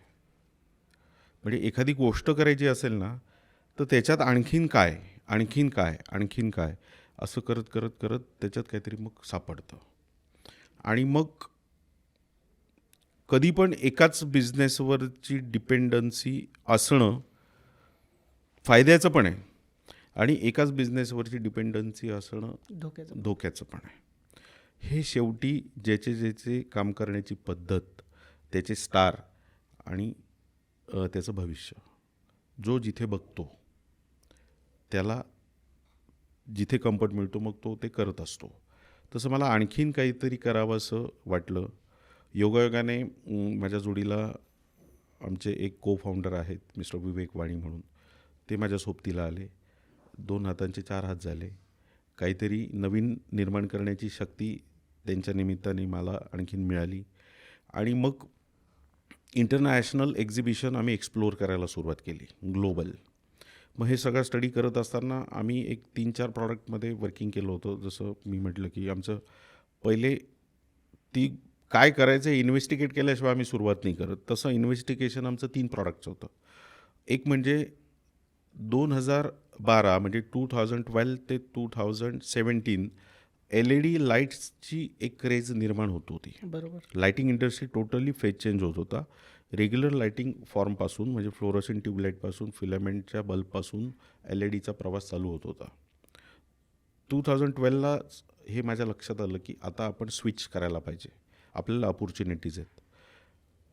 म्हणजे एखादी गोष्ट करायची असेल ना तर त्याच्यात आणखीन काय, आणखीन काय, आणखीन काय असं करत करत करत त्याच्यात काहीतरी मग सापडतं. आणि मग कधी पण एकाच बिझनेसवरची डिपेंडन्सी असणं फायद्याचं पण आहे आणि एकाच बिझनेसवरची डिपेंडन्सी असणं धोक्याचं पण आहे. हे शेवटी ज्याचे ज्याचे काम करण्याची पद्धत, त्याचे स्टार आणि त्याचं भविष्य, जो जिथे बघतो त्याला जिथे कम्फर्ट मिळतो मग तो ते करत असतो. तसं मला आणखीन काहीतरी करावं असं वाटलं. योगायोगाने माझ्या जोडीला आमचे एक को फाउंडर आहेत मिस्टर विवेक वाणी म्हणून, ते माझ्या सोबतीला आले. 2 हातांचे 4 हात झाले. काहीतरी नवीन निर्माण करण्याची शक्ती त्यांच्या निमित्ताने मला आणखीन मिळाली. आणि मग इंटरनॅशनल एक्झिबिशन आम्ही एक्सप्लोअर करायला सुरुवात केली, ग्लोबल. मग हे सगळं स्टडी करत असताना आम्ही एक 3-4 प्रॉडक्टमध्ये वर्किंग केलं होतं. जसं मी म्हटलं की आमचं पहिले ती काय करायचं हे इन्व्हेस्टिगेट केल्याशिवाय आम्ही सुरुवात नाही करत. तसं इन्व्हेस्टिगेशन आमचं 3 प्रॉडक्टचं होतं. एक म्हणजे 2012 म्हणजे 2012 ते 2017 LED लाईट्सची एक क्रेज निर्माण होत होती. बरोबर. Lighting industry totally phase change होत होता. रेग्युलर लाईटिंग फॉर्मपासून म्हणजे फ्लोरोसेंट ट्यूबलाईटपासून, फिलामेंटच्या बल्बपासून LEDचा प्रवास चालू होत होता. 2012ला हे माझ्या लक्षात आलं की आता आपण स्विच करायला पाहिजे, आपल्याला अपॉर्च्युनिटीज आहेत.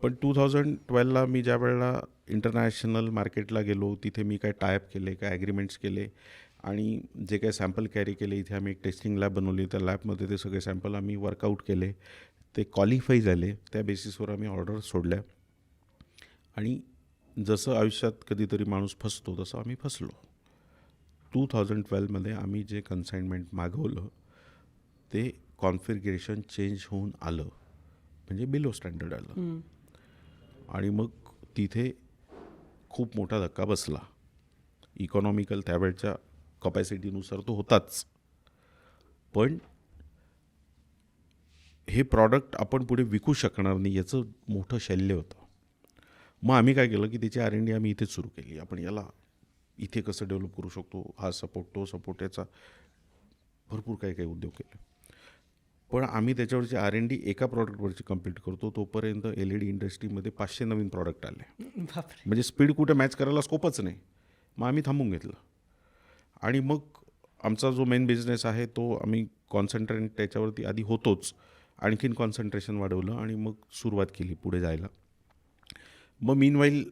पण 2012ला मी ज्या वेळेला इंटरनॅशनल मार्केटला गेलो तिथे मी काय टायअप केले, काय ॲग्रीमेंट्स केले आणि जे काही सॅम्पल कॅरी केले, इथे आम्ही एक टेस्टिंग लॅब बनवली. त्या लॅबमध्ये ते सगळे सॅम्पल आम्ही वर्कआउट केले, ते क्वालिफाय झाले. त्या बेसिसवर आम्ही ऑर्डर सोडल्या. आणि जसं आयुष्यात कधीतरी माणूस फसतो तसं आम्ही फसलो. 2012मध्ये आम्ही जे कन्साइनमेंट मागवलं ते कॉन्फिगरेशन चेंज होऊन आलं, म्हणजे बिलो स्टँडर्ड आलं. आणि मग तिथे खूप मोठा धक्का बसला. इकॉनॉमिकल त्यावेळच्या कपॅसिटीनुसार तो होताच, पण हे प्रॉडक्ट आपण पुढे विकू शकणार नाही याचं मोठं शल्य होतं. मग आम्ही काय केलं की त्याची R&D आम्ही इथेच सुरू केली. आपण याला इथे कसं डेव्हलप करू शकतो, हा सपोर्ट, तो सपोर्ट, याचा भरपूर काही काही उद्योग केले. पण आम्ही त्याच्यावरची R&D एका प्रॉडक्टवरची कंप्लीट करतो तोपर्यंत LED इंडस्ट्रीमध्ये 500 नवीन प्रॉडक्ट आले. बापरे. म्हणजे स्पीड कुठे मॅच करायला स्कोपच नाही. मग आम्ही थांबून घेतलं. आणि मग आमचा जो मेन बिझनेस आहे तो आम्ही कॉन्सन्ट्रेट त्याच्यावरती आधी होतोच, आणखीन कॉन्सन्ट्रेशन वाढवलं आणि मग सुरुवात केली पुढे जायला. मग मीनवाईल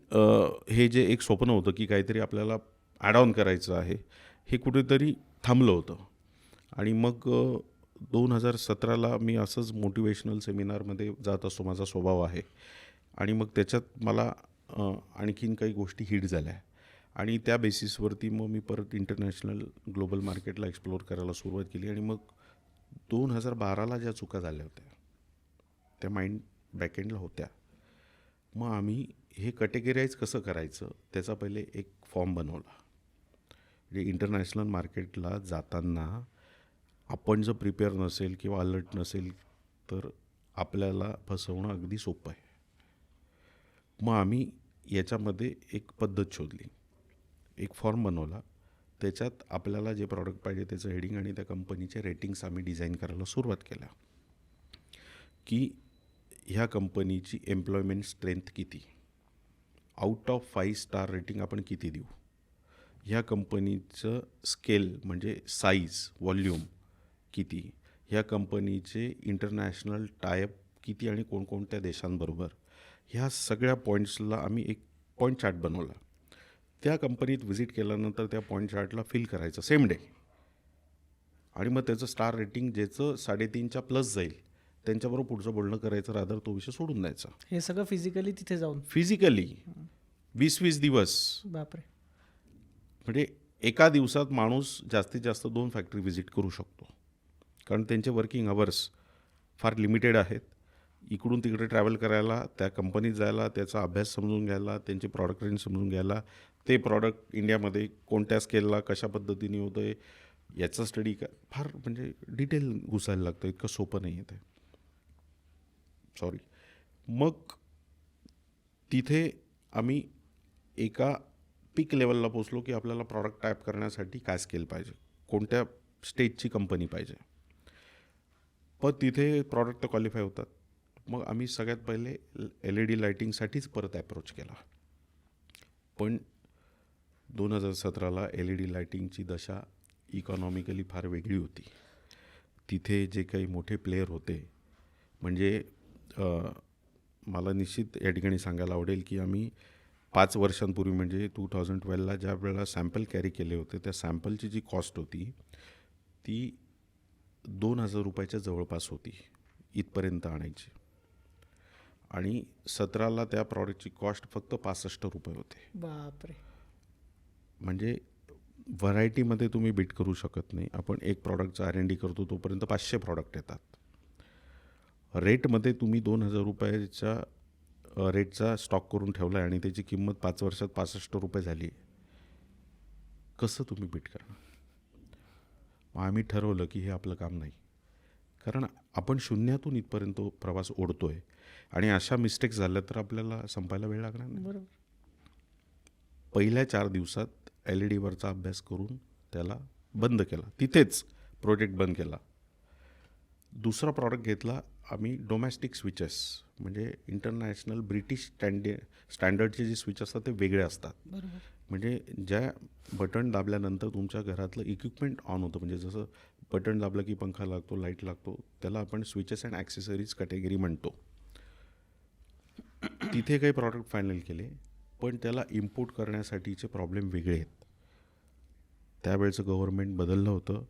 हे जे एक स्वप्न होतं की काहीतरी आपल्याला ॲड ऑन करायचं आहे, हे कुठेतरी थांबलं होतं. आणि मग 2017ला मी असंच मोटिवेशनल सेमिनारमध्ये जात असतो, माझा स्वभाव आहे. आणि मग त्याच्यात मला आणखीन काही गोष्टी हिट झाल्या आणि त्या बेसिसवरती मग मी परत इंटरनॅशनल ग्लोबल मार्केटला एक्सप्लोअर करायला सुरुवात केली. आणि मग 2012ला ज्या चुका झाल्या होत्या त्या माइंड बॅकएंडला होत्या. मग आम्ही हे कॅटेगराईज कसं करायचं त्याचा पहिले एक फॉर्म बनवला. म्हणजे इंटरनॅशनल मार्केटला जाताना आपण जर प्रिपेअर नसेल किंवा अलर्ट नसेल तर आपल्याला फसवणं अगदी सोपं आहे. मग आम्ही याच्यामध्ये एक पद्धत शोधली, एक फॉर्म बनवला. त्याच्यात आपल्याला जे प्रॉडक्ट पाहिजे त्याचं हेडिंग आणि त्या कंपनीचे रेटिंग्स आम्ही डिझाईन करायला सुरुवात केल्या, की ह्या कंपनीची एम्प्लॉयमेंट स्ट्रेंथ किती, आउट ऑफ 5 स्टार रेटिंग आपण किती देऊ, ह्या कंपनीचं स्केल म्हणजे साईज व्हॉल्यूम किती, ह्या कंपनीचे इंटरनॅशनल टायअप किती आणि कोणकोणत्या देशांबरोबर, ह्या सगळ्या पॉईंट्सला आम्ही एक पॉईंट चार्ट बनवला. त्या कंपनीत व्हिजिट केल्यानंतर त्या पॉईंट चार्टला फिल करायचं सेम डे. आणि मग त्याचं स्टार रेटिंग ज्याचं 3.5च्या प्लस जाईल त्यांच्याबरोबर पुढचं बोलणं करायचं, रादर तो विषय सोडून द्यायचा. हे सगळं फिजिकली तिथे जाऊन फिजिकली 20-20 दिवस. बापरे. म्हणजे एका दिवसात माणूस जास्तीत जास्त 2 फॅक्टरी व्हिजिट करू शकतो, कारण त्यांचे वर्किंग अवर्स फार लिमिटेड आहेत. इकडून तिकडे ट्रॅव्हल करायला, त्या कंपनीत जायला, त्याचा अभ्यास समजून घ्यायला, त्यांची प्रॉडक्ट रेंज समजून घ्यायला, ते प्रॉडक्ट इंडियामध्ये कोणत्या स्केलला कशा पद्धतीने होतं आहे याचा स्टडी फार म्हणजे डिटेल घुसायला लागतं. इतकं सोपं नाही आहे ते. सॉरी. मग तिथे आम्ही एका पीक लेवलला पोचलो की आपल्याला प्रॉडक्ट टाईप करण्यासाठी काय स्केल पाहिजे, कोणत्या स्टेजची कंपनी पाहिजे. पण तिथे प्रॉडक्ट तर क्वालिफाय होतात. मग आम्ही सगळ्यात पहिले LED लायटिंगसाठीच परत ॲप्रोच केला. पण 2017ला LED लायटिंगची दशा इकॉनॉमिकली फार वेगळी होती. तिथे जे काही मोठे प्लेयर होते, म्हणजे मला निश्चित या ठिकाणी सांगायला आवडेल की आम्ही 5 वर्षांपूर्वी म्हणजे 2012ला ज्या वेळेला सॅम्पल कॅरी केले होते, त्या सॅम्पलची जी कॉस्ट होती ती 2,000 रुपयाच्या जवळपास होती इथपर्यंत आणायची. आणि 17ला त्या प्रॉडक्टची कॉस्ट फक्त 65 रुपये होते. बापरे. म्हणजे व्हरायटीमध्ये तुम्ही बीट करू शकत नाही. आपण एक प्रॉडक्टचा R&D करतो तोपर्यंत 500 प्रॉडक्ट येतात. रेटमध्ये तुम्ही 2,000 रुपयाच्या रेटचा स्टॉक करून ठेवला आहे आणि त्याची किंमत 5 वर्षात 65 रुपये झाली. कसं तुम्ही बीट करणार? मग आम्ही ठरवलं की हे आपलं काम नाही, कारण आपण शून्यातून इथपर्यंत प्रवास ओढतो आहे आणि अशा मिस्टेक्स झाल्या तर आपल्याला संपायला वेळ लागणार नाही. बरोबर. पहिल्या 4 दिवसात LED वरचा अभ्यास करून त्याला बंद केला, तिथेच प्रोजेक्ट बंद केला. दुसरा प्रॉडक्ट घेतला आम्ही डोमेस्टिक स्विचेस, म्हणजे इंटरनॅशनल ब्रिटिश स्टँडर्डचे जे स्विच असतात ते वेगळे असतात. बरोबर. म्हणजे ज्या बटन दाबल्यानंतर तुमच्या घरातलं इक्विपमेंट ऑन होतं, म्हणजे जसं बटन दाबलं की पंखा लागतो, लाईट लागतो, त्याला आपण स्विचेस अँड ॲक्सेसरीज कॅटेगरी म्हणतो. तिथे काही प्रॉडक्ट फायनल केले, पण त्याला इम्पोर्ट करण्यासाठीचे प्रॉब्लेम वेगळे आहेत. त्यावेळेचं गव्हर्नमेंट बदललं होतं.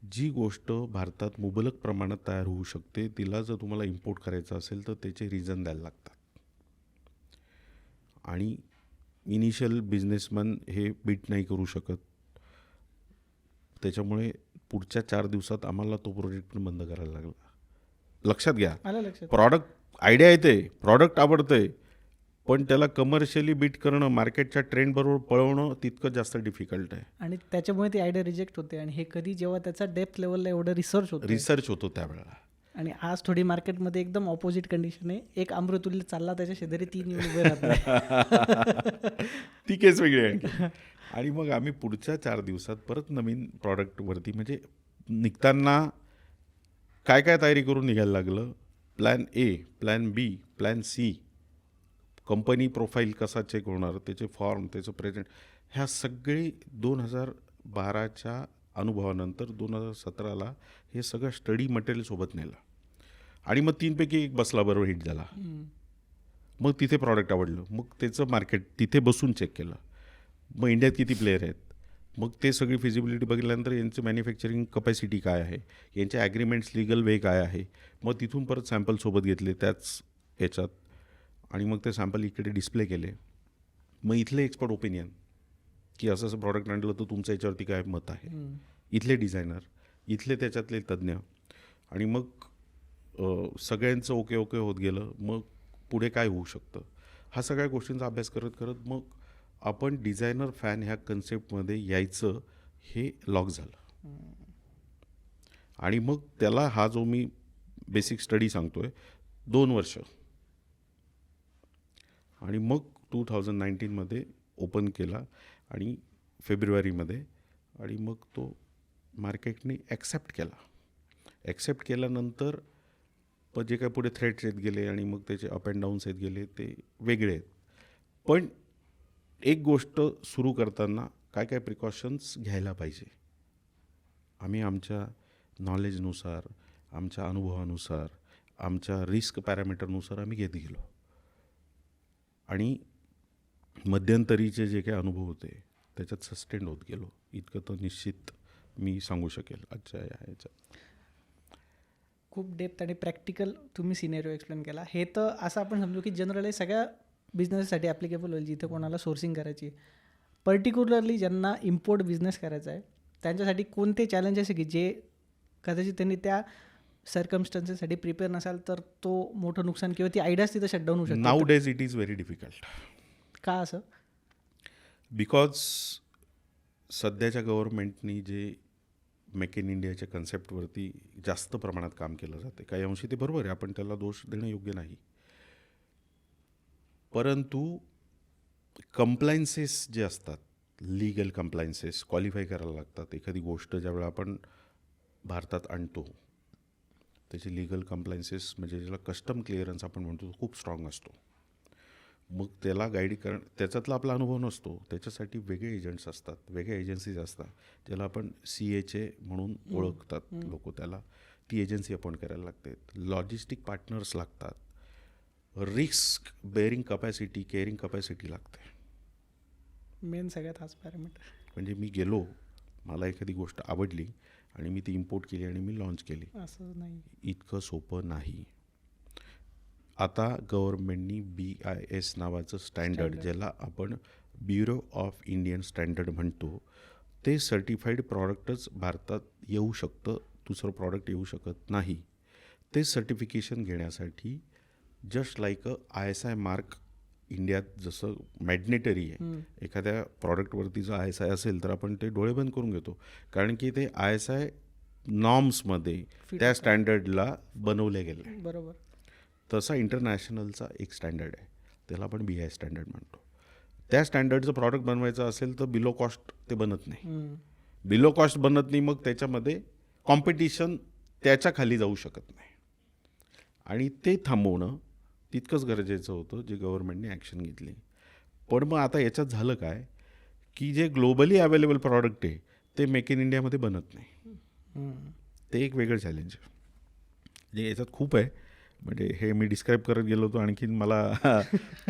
जी गोष्ट भारतात मुबलक प्रमाणात तयार होऊ शकते तिला जर तुम्हाला इम्पोर्ट करायचं असेल तर त्याचे रिझन द्यायला लागतात. आणि इनिशियल बिझनेसमॅन हे बीट नाही करू शकत. त्याच्यामुळे पुढच्या 4 दिवसात आम्हाला तो प्रोजेक्ट पण बंद करायला लागला. लक्षात घ्या, आलं लक्षात. प्रॉडक्ट आयडिया येते, प्रॉडक्ट आवडतंय, पण त्याला कमर्शियली बीट करणं, मार्केटच्या ट्रेंडबरोबर पळवणं तितकं जास्त डिफिकल्ट आहे. आणि त्याच्यामुळे ती आयडिया रिजेक्ट होते. आणि हे कधी जेव्हा त्याचा डेप्थ लेवलला एवढं रिसर्च होतो त्यावेळेला. आणि आज थोडी मार्केटमध्ये एकदम ऑपोजिट कंडिशन आहे. एक अमृतुल्य चालला, त्याच्या शेजारी 3 येऊन उभे राहतात. ती केस वेगळी आहे. आणि मग आम्ही पुढच्या 4 दिवसात परत नवीन प्रॉडक्टवरती, म्हणजे निघताना काय काय तयारी करून निघायला लागलं. Plan A, plan B, plan C, company profile कसा चेक होणार, त्याचे फॉर्म, त्याचं प्रेझेंट, ह्या सगळी 2012च्या अनुभवानंतर 2017ला हे सगळं स्टडी मटेरियल सोबत नेलं. आणि मग 3 पैकी 1 बसला, बरोबर हिट झाला. मग तिथे प्रॉडक्ट आवडलं, मग त्याचं मार्केट तिथे बसून चेक केलं. मग इंडियात किती प्लेयर आहेत, मग ते सगळी फिजिबिलिटी बघितल्यानंतर यांचं मॅन्युफॅक्चरिंग कपॅसिटी काय आहे, यांचे ॲग्रीमेंट्स लिगल वे काय आहे, मग तिथून परत सॅम्पल सोबत घेतले त्याच याच्यात आणि मग ते सॅम्पल इकडे डिस्प्ले केले. मग इथले एक्सपर्ट ओपिनियन की असं असं प्रॉडक्ट आणलं तर तुमचं याच्यावरती काय मत आहे, इथले डिझायनर, इथले त्याच्यातले तज्ज्ञ आणि मग सगळ्यांचं ओके ओके होत गेलं. मग पुढे काय होऊ शकतं हा सगळ्या गोष्टींचा अभ्यास करत करत मग आपण डिझायनर फॅन ह्या कन्सेप्टमध्ये यायचं हे लॉक झालं. आणि मग त्याला हा जो मी बेसिक स्टडी सांगतो आहे 2 वर्ष आणि मग 2019मध्ये ओपन केला आणि फेब्रुवारीमध्ये आणि मग तो मार्केटने ॲक्सेप्ट केला. ॲक्सेप्ट केल्यानंतर पण जे काय पुढे थ्रेट्स येत गेले आणि मग त्याचे अप अँड डाऊन्स येत गेले ते वेगळे आहेत. पण एक गोष्ट सुरू करताना काय काय प्रिकॉशन्स घ्यायला पाहिजे आम्ही आमच्या नॉलेजनुसार, आमच्या अनुभवानुसार, आमच्या रिस्क पॅरामीटरनुसार आम्ही घेत गेलो. आणि मध्यंतरीचे जे काही अनुभव होते त्याच्यात सस्टेंड होत गेलो. इतकं तर निश्चित मी सांगू शकेल आजच्या याच्यात. खूप डेप्थ आणि प्रॅक्टिकल तुम्ही सिनेरिओ एक्सप्लेन केला. हे तर असं आपण समजू की जनरली सगळ्या बिझनेससाठी ॲप्लिकेबल होईल जिथे कोणाला सोर्सिंग करायची. पर्टिक्युलरली ज्यांना इम्पोर्ट बिझनेस करायचा आहे त्यांच्यासाठी कोणते चॅलेंजेस आहे की जे कदाचित त्यांनी त्या सर्कमस्टन्सेससाठी प्रिपेअर नसाल तर तो मोठं नुकसान किंवा ती आयडियाच तिथं शटडाऊन होऊ शकते. Now days it is very difficult. का असं? बिकॉज सध्याच्या गव्हर्नमेंटनी जे मेक इन इंडियाच्या कन्सेप्टवरती जास्त प्रमाणात काम केलं जाते. काही अंशी ते बरोबर आहे, आपण त्याला दोष देणं योग्य नाही. परंतु कंप्लायन्सेस जे असतात, लीगल कंप्लायन्सेस क्वालिफाय करायला लागतात. एखादी गोष्ट ज्यावेळेला आपण भारतात आणतो त्याची लीगल कंप्लायन्सेस म्हणजे ज्याला कस्टम क्लिअरन्स आपण म्हणतो तो खूप स्ट्रॉंग असतो. मग त्याला गाईड त्याच्यातला आपला अनुभव नसतो. त्याच्यासाठी वेगळे एजंट्स असतात, वेगळ्या एजन्सीज असतात ज्याला आपण CHA म्हणून ओळखतात लोक. त्याला ती एजन्सी अपॉइंट करायला लागते. लॉजिस्टिक पार्टनर्स लागतात. Risk bearing capacity, caring capacity लागते. मेन सगळ्यात हाच पॅरामीटर. म्हणजे मी गेलो, मला एखादी गोष्ट आवडली आणि मी ती इम्पोर्ट केली आणि मी लॉन्च केली, असं नाही. इतकं सोपं नाही. आता गव्हर्नमेंटनी BIS नावाचं स्टँडर्ड, ज्याला आपण ब्युरो ऑफ इंडियन स्टँडर्ड म्हणतो, ते सर्टिफाईड प्रॉडक्टच भारतात येऊ शकतं, दुसरं प्रॉडक्ट येऊ शकत नाही. ते सर्टिफिकेशन घेण्यासाठी जस्ट लाईक ISI मार्क इंडियात जसं मॅग्नेटरी आहे. एखाद्या प्रॉडक्टवरती जर ISI असेल तर आपण ते डोळे बंद करून घेतो, कारण की ते ISI नॉर्म्समध्ये त्या स्टँडर्डला बनवले गेले. बरोबर. तसा इंटरनॅशनलचा एक स्टँडर्ड आहे, त्याला आपण BI स्टँडर्ड म्हणतो. त्या स्टँडर्डचं प्रॉडक्ट बनवायचं असेल तर बिलो कॉस्ट ते बनत नाही. बिलो कॉस्ट बनत नाही, मग त्याच्यामध्ये कॉम्पिटिशन त्याच्या खाली जाऊ शकत नाही. आणि ते थांबवणं तितकंच गरजेचं होतं, जे गव्हर्नमेंटने ॲक्शन घेतली. पण मग आता याच्यात झालं काय की जे ग्लोबली अवेलेबल प्रॉडक्ट आहे ते मेक इन इंडियामध्ये बनत नाही. ते एक वेगळं चॅलेंज आहे. म्हणजे याच्यात खूप आहे. म्हणजे हे मी डिस्क्राईब करत गेलो होतो, आणखीन मला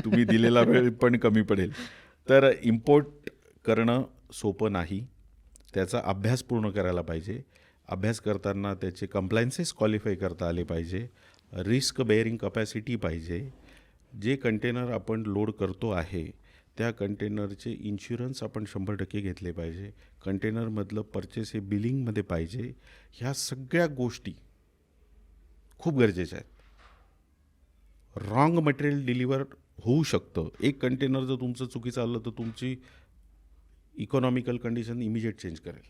तुम्ही दिलेला वेळ पण कमी पडेल. तर इम्पोर्ट करणं सोपं नाही. त्याचा अभ्यास पूर्ण करायला पाहिजे. अभ्यास करताना त्याचे कंप्लायन्सेस क्वालिफाय करता आले पाहिजे. रिस्क बेअरिंग कपॅसिटी पाहिजे. जे कंटेनर आपण लोड करतो आहे त्या कंटेनरचे इन्शुरन्स आपण 100% घेतले पाहिजे. कंटेनरमधलं परचेस हे बिलिंगमध्ये पाहिजे. ह्या सगळ्या गोष्टी खूप गरजेच्या आहेत. रॉंग मटेरियल डिलिव्हर होऊ शकतं. एक कंटेनर जर तुमचं चुकीचं आलं तर तुमची इकॉनॉमिकल कंडिशन इमिजिएट चेंज करेल,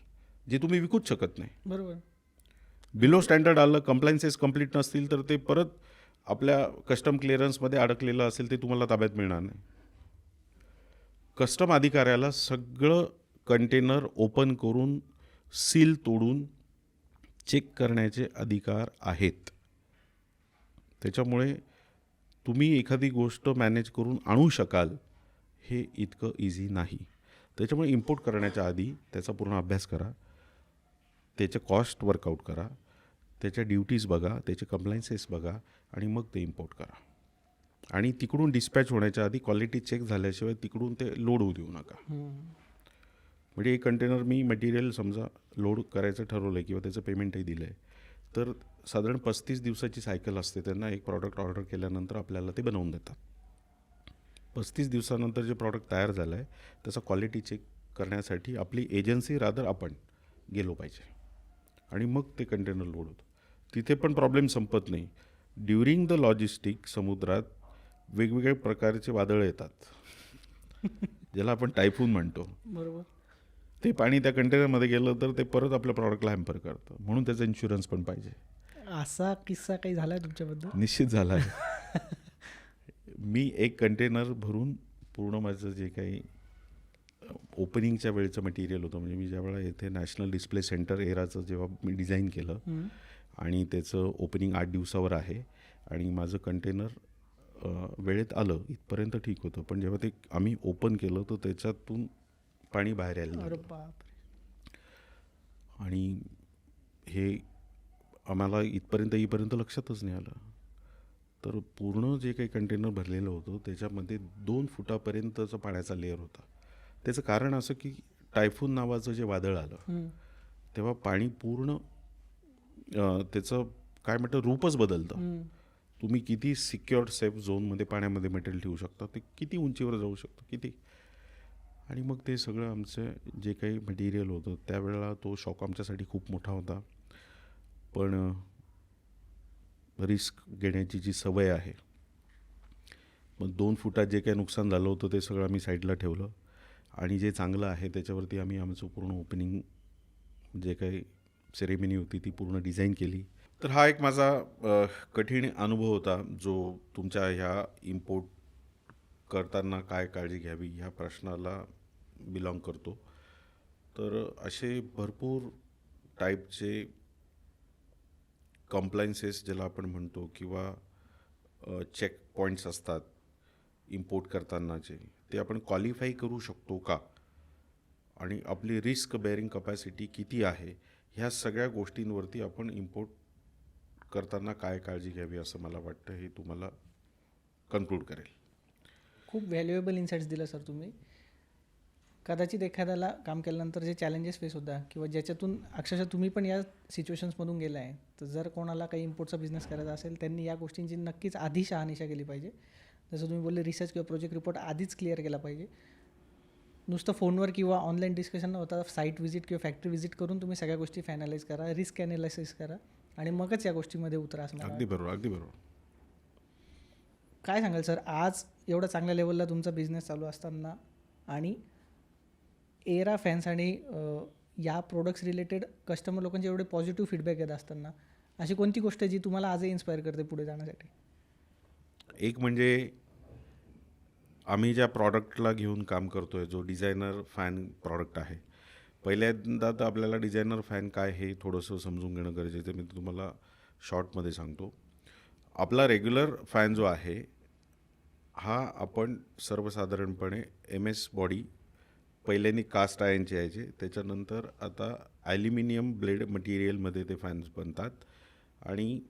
जे तुम्ही विकूच शकत नाही. बरोबर. बिलो स्टँडर्ड आलं, कंप्लायन्सेस कंप्लीट नसतील तर ते परत आपल्या कस्टम क्लिअरन्समध्ये अडकलेलं असेल ते तुम्हाला ताब्यात मिळणार नाही. कस्टम अधिकाऱ्याला सगळं कंटेनर ओपन करून सील तोडून चेक करण्याचे अधिकार आहेत. त्याच्यामुळे तुम्ही एखादी गोष्ट मॅनेज करून आणू शकाल हे इतकं इझी नाही. त्याच्यामुळे इम्पोर्ट करण्याच्या आधी त्याचा पूर्ण अभ्यास करा, त्याचे कॉस्ट वर्कआउट करा, त्याच्या ड्युटीज बघा, त्याचे कंप्लायन्सेस बघा आणि मग ते इम्पोर्ट करा. आणि तिकडून डिस्पॅच होण्याच्या आधी क्वालिटी चेक झाल्याशिवाय तिकडून ते लोड होऊ देऊ नका. म्हणजे एक कंटेनर मी मटेरियल समजा लोड करायचं ठरवलं आहे किंवा त्याचं पेमेंटही दिलं आहे, तर साधारण 35 दिवसाची सायकल असते. त्यांना एक प्रॉडक्ट ऑर्डर केल्यानंतर आपल्याला ते बनवून देतात. 35 दिवसानंतर जे प्रॉडक्ट तयार झालं आहे त्याचा क्वालिटी चेक करण्यासाठी आपली एजन्सी रादर आपण गेलो पाहिजे आणि मग ते कंटेनर लोड होतं. तिथे पण प्रॉब्लेम संपत नाही. ड्युरिंग द लॉजिस्टिक समुद्रात वेगवेगळ्या प्रकारचे वादळं येतात ज्याला आपण टायफून म्हणतो. बरोबर. ते पाणी त्या कंटेनरमध्ये गेलं तर ते परत आपल्या प्रॉडक्टला हॅम्पर करतं. म्हणून त्याचा इन्शुरन्स पण पाहिजे. असा किस्सा काही झाला आहे तुमच्याबद्दल? निश्चित झाला आहे. मी एक कंटेनर भरून पूर्ण माझं जे काही ओपनिंगच्या वेळेचं मटेरियल होतं, म्हणजे मी ज्यावेळेला इथे नॅशनल डिस्प्ले सेंटर एराचं जेव्हा मी डिझाईन केलं आणि त्याचं ओपनिंग 8 दिवसावर आहे आणि माझं कंटेनर वेळेत आलं इथपर्यंत ठीक होतं. पण जेव्हा ते आम्ही ओपन केलं तर त्याच्यातून पाणी बाहेर यायला अरे लागलं बाप. आणि हे आम्हाला येईपर्यंत लक्षातच नाही आलं. तर पूर्ण जे काही कंटेनर भरलेलं होतं त्याच्यामध्ये 2 फुटापर्यंतचा पाण्याचा लेअर होता. त्याचं कारण असं की टायफून नावाचं जे वादळ आलं तेव्हा पाणी पूर्ण त्याचं काय म्हणतं रूपच बदलतं. तुम्ही किती सिक्युअर्ड सेफ झोनमध्ये पाण्यामध्ये मटेरियल ठेवू शकता, ते किती उंचीवर जाऊ शकतं किती. आणि मग ते सगळं आमचं जे काही मटेरियल होतं त्यावेळेला तो शॉक आमच्यासाठी खूप मोठा होता. पण रिस्क घेण्याची जी सवय आहे, मग 2 फुटात जे काही नुकसान झालं होतं ते सगळं आम्ही साईडला ठेवलं आणि जे चांगलं आहे त्याच्यावरती आम्ही आमचं पूर्ण ओपनिंग जे काही सेरेमनी होती ती पूर्ण डिझाईन केली. तर हा एक माझा कठीण अनुभव होता जो तुमच्या ह्या इम्पोर्ट करताना काय काळजी घ्यावी ह्या प्रश्नाला बिलॉंग करतो. तर असे भरपूर टाईपचे कम्प्लायन्सेस ज्याला आपण म्हणतो किंवा चेक पॉईंट्स असतात इम्पोर्ट करतानाचे, ते आपण क्वालिफाय करू शकतो का आणि आपली रिस्क बेअरिंग कपॅसिटी किती आहे, ह्या सगळ्या गोष्टींवरती आपण इम्पोर्ट करताना काय काळजी घ्यावी असं मला वाटतं हे तुम्हाला कन्क्लूड करेल. खूप व्हॅल्युएबल इन्साइट्स दिलं सर तुम्ही. कदाचित एखाद्याला काम केल्यानंतर जे चॅलेंजेस फेस होतात किंवा ज्याच्यातून अक्षरशः तुम्ही पण या सिच्युएशन्समधून गेला आहे, तर जर कोणाला काही इम्पोर्टचा बिझनेस करायचा असेल त्यांनी या गोष्टींची नक्कीच आधी शहानिशा केली पाहिजे. जसं तुम्ही बोलले रिसर्च किंवा प्रोजेक्ट रिपोर्ट आधीच क्लिअर केला पाहिजे. नुसतं फोनवर किंवा ऑनलाईन डिस्कशन न होता साईट व्हिजिट किंवा फॅक्टरी व्हिजिट करून तुम्ही सगळ्या गोष्टी फायनलाइज करा, रिस्क ॲनालिसिस करा आणि मगच या गोष्टीमध्ये उतरा असं मला अगदी बरोबर अगदी बरोबर. काय सांगाल सर, आज एवढा चांगल्या लेवलला तुमचा बिझनेस चालू असताना आणि एरा फॅन्स आणि या प्रोडक्ट्स रिलेटेड कस्टमर लोकांचे एवढे पॉझिटिव्ह फीडबॅक येत असताना अशी कोणती गोष्ट आहे जी तुम्हाला आजही इन्स्पायर करते पुढे जाण्यासाठी? एक म्हणजे आम्ही ज्या प्रॉडक्टला घेऊन काम करतो आहे जो डिझायनर फॅन प्रॉडक्ट आहे, पहिल्यांदा तर आपल्याला डिझायनर फॅन काय हे थोडंसं समजून घेणं गरजेचं आहे. मी तुम्हाला शॉर्टमध्ये सांगतो. आपला रेग्युलर फॅन जो आहे हा आपण सर्वसाधारणपणे MS बॉडी पहिल्यांनी कास्ट आयर्नचे यायचे, त्याच्यानंतर आता ॲल्युमिनियम ब्लेड मटेरियलमध्ये ते फॅन्स बनतात आणि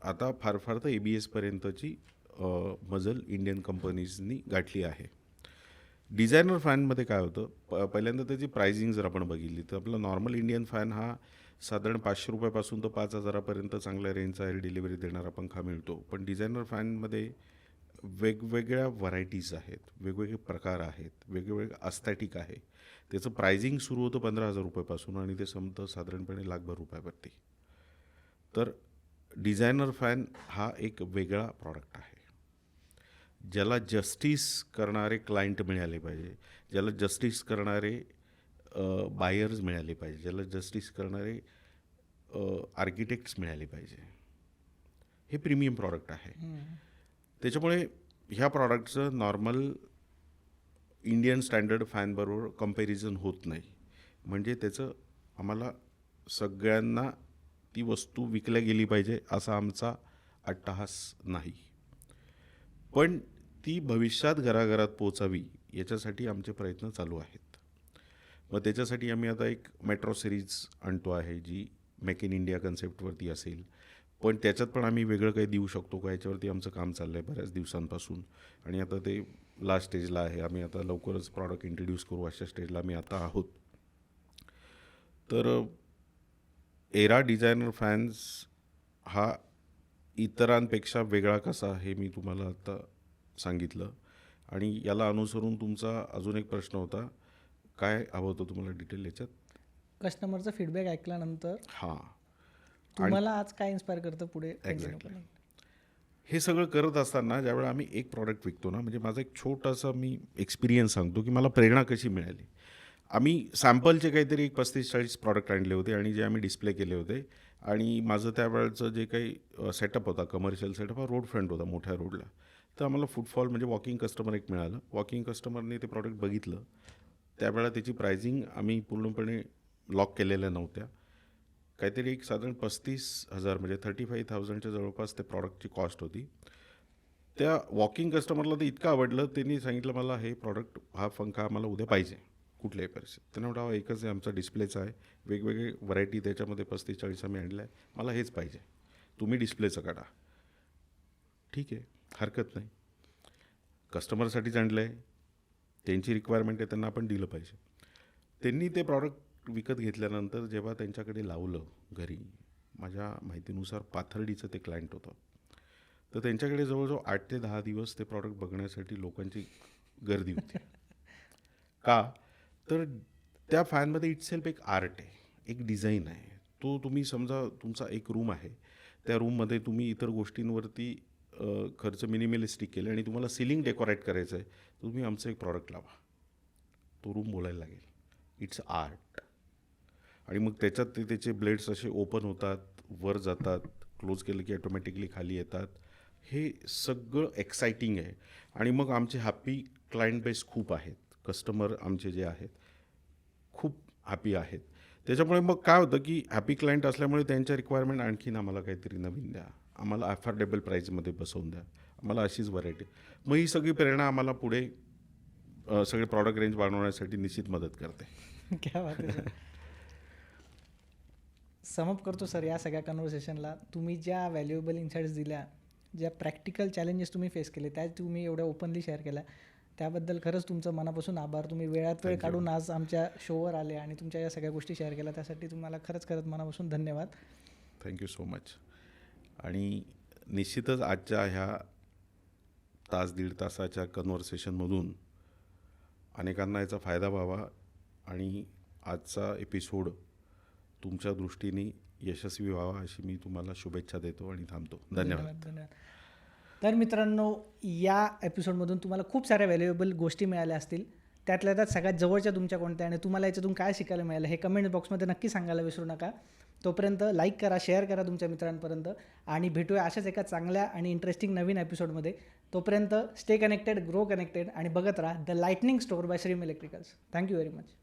आता फार फार तर ABSपर्यंतची मजल इंडियन कंपनीजनी गाठली आहे. डिझायनर फॅनमध्ये काय होतं, पहिल्यांदा त्याची प्राइसिंग जर आपण बघितली तर आपला नॉर्मल इंडियन फॅन हा साधारण 500 रुपयापासून तर 5,000पर्यंत चांगल्या रेंजचा एअर डिलिव्हरी देणारा पंखा मिळतो. पण डिझायनर फॅनमध्ये वेगवेगळ्या व्हरायटीज आहेत, वेगवेगळे प्रकार आहेत, वेगवेगळे अस्थॅटिक आहे. त्याचं प्राइसिंग सुरू होतं 15,000 रुपयापासून आणि ते संपतं साधारणपणे लाखभर रुपयावरती. तर डिझायनर फॅन हा एक वेगळा प्रॉडक्ट आहे. ज्याला जस्टिस करणारे क्लायंट मिळाले पाहिजे, ज्याला जस्टिस करणारे बायर्स मिळाले पाहिजे, ज्याला जस्टिस करणारे आर्किटेक्ट्स मिळाले पाहिजे. हे प्रीमियम प्रॉडक्ट आहे. त्याच्यामुळे ह्या प्रॉडक्टचं नॉर्मल इंडियन स्टँडर्ड फॅनबरोबर कंपॅरिझन होत नाही. म्हणजे त्याचं आम्हाला सगळ्यांना ती वस्तू विकल्या गेली पाहिजे असा आमचा अट्टहास नाही, पण ती भविष्यात घराघरात पोचावी याच्यासाठी आमचे प्रयत्न चालू आहेत. मग त्याच्यासाठी आम्ही आता एक मेट्रो सिरीज आणतो आहे जी मेक इन इंडिया कन्सेप्टवरती असेल. पण त्याच्यात पण आम्ही वेगळं काही देऊ शकतो का, याच्यावरती आमचं काम चाललं आहे बऱ्याच दिवसांपासून. आणि आता ते लास्ट स्टेजला आहे. आम्ही आता लवकरच प्रॉडक्ट इंट्रोड्यूस करू अशा स्टेजला आम्ही आता आहोत. तर एरा डिझायनर फॅन्स हा इतरांपेक्षा वेगळा कसा हे मी तुम्हाला आता सांगितलं. आणि याला अनुसरून तुमचा अजून एक प्रश्न होता, काय हवं होतं तुम्हाला डिटेल याच्यात? कस्टमरचा फीडबॅक ऐकल्यानंतर हां, तुम्हाला आज काय इन्स्पायर करतं पुढे continue एक्झॅक्टली. करायला? हे सगळं करत असताना ज्यावेळेला आम्ही एक प्रॉडक्ट विकतो ना, म्हणजे माझा एक छोटासा मी एक्सपिरियन्स सांगतो की मला प्रेरणा कशी मिळाली. आम्ही सॅम्पलचे काहीतरी एक 35-40 प्रॉडक्ट आणले होते आणि जे आम्ही डिस्प्ले केले होते. आणि माझं त्यावेळचं जे काही सेटअप होता, कमर्शियल सेटअप, हा रोड फ्रंट होता, मोठ्या रोडला. तर आम्हाला फुटफॉल म्हणजे वॉकिंग कस्टमर एक मिळालं. वॉकिंग कस्टमरने ते प्रॉडक्ट बघितलं. त्यावेळेला त्याची प्रायझिंग आम्ही पूर्णपणे लॉक केलेल्या नव्हत्या. काहीतरी एक साधारण 35,000 म्हणजे 35,000च्या जवळपास ते प्रॉडक्टची कॉस्ट होती. त्या वॉकिंग कस्टमरला ते इतकं आवडलं, त्यांनी सांगितलं मला हे प्रॉडक्ट, हा पंखा आम्हाला उद्या पाहिजे कुठल्याही परिस्थितीत. त्यांना म्हटलं हा एकच आहे, आमचा डिस्प्लेचा आहे, वेगवेगळे व्हरायटी त्याच्यामध्ये 35-40 आम्ही आणल्या आहे, मला हेच पाहिजे, तुम्ही डिस्प्लेचं काढा. ठीक आहे, हरकत नाही, कस्टमरसाठीच आणलं आहे, त्यांची रिक्वायरमेंट आहे, त्यांना आपण दिलं पाहिजे. त्यांनी ते प्रॉडक्ट विकत घेतल्यानंतर जेव्हा त्यांच्याकडे लावलं घरी, माझ्या माहितीनुसार पाथर्डीचं ते क्लायंट होतं. तर त्यांच्याकडे जवळजवळ 8 ते 10 दिवस ते प्रॉडक्ट बघण्यासाठी लोकांची गर्दी होती. का? तर त्या फॅनमध्ये इटसेल्फ एक आर्ट आहे, एक डिझाईन आहे. तो तुम्ही समजा तुमचा एक रूम आहे, त्या रूममध्ये तुम्ही इतर गोष्टींवरती खर्च मिनिमलिस्टिक केले आणि तुम्हाला सिलिंग डेकोरेट करायचं आहे, तर तुम्ही आमचं एक प्रॉडक्ट लावा, तो रूम बोलायला लागेल. It's art. आणि मग त्याच्यात ते त्याचे ब्लेड्स असे ओपन होतात, वर जातात, क्लोज केलं की ऑटोमॅटिकली खाली येतात. हे सगळं एक्साइटिंग आहे. आणि मग आमचे हॅपी क्लायंट बेस खूप आहेत. कस्टमर आमचे जे आहेत खूप हॅपी आहेत. त्याच्यामुळे मग काय होतं की हॅपी क्लायंट असल्यामुळे त्यांच्या रिक्वायरमेंट आणखीन आम्हाला काहीतरी नवीन द्या, आम्हाला अफोर्डेबल प्राईजमध्ये बसवून द्या, आम्हाला अशीच व्हरायटी. मग ही सगळी प्रेरणा आम्हाला पुढे सगळे प्रॉडक्ट रेंज वाढवण्यासाठी निश्चित मदत करते. क्या बात आहे सर. समअप करतो सर या सगळ्या कन्व्हर्सेशनला. तुम्ही ज्या व्हॅल्युएबल इन्साईट्स दिल्या, ज्या प्रॅक्टिकल चॅलेंजेस तुम्ही फेस केले, त्या तुम्ही एवढ्या ओपनली शेअर केल्या, त्याबद्दल खरंच तुमचं मनापासून आभार. तुम्ही वेळात वेळ काढून आज आमच्या शोवर आले आणि तुमच्या या सगळ्या गोष्टी शेअर केल्या, त्यासाठी तुम्हाला खरंच मनापासून धन्यवाद. Thank you so much. आणि निश्चितच आजच्या ह्या तास दीड तासाच्या कन्व्हर्सेशनमधून अनेकांना याचा फायदा व्हावा आणि आजचा एपिसोड तुमच्या दृष्टीने यशस्वी व्हावा अशी मी तुम्हाला शुभेच्छा देतो आणि थांबतो. धन्यवाद. तर मित्रांनो, या एपिसोडमधून तुम्हाला खूप साऱ्या व्हॅल्युएबल गोष्टी मिळाल्या असतील. त्यातल्या त्यात सगळ्यात जवळच्या तुमच्या कोणत्या आणि तुम्हाला याच्यातून काय शिकायला मिळालं हे कमेंट बॉक्समध्ये नक्की सांगायला विसरू नका. तोपर्यंत लाईक करा, शेअर करा तुमच्या मित्रांपर्यंत आणि भेटूया अशाच एका चांगल्या आणि इंटरेस्टिंग नवीन एपिसोडमध्ये. तोपर्यंत स्टे कनेक्टेड, ग्रो कनेक्टेड आणि बघत राहा the lightning store bye Shreem electricals. Thank you very much.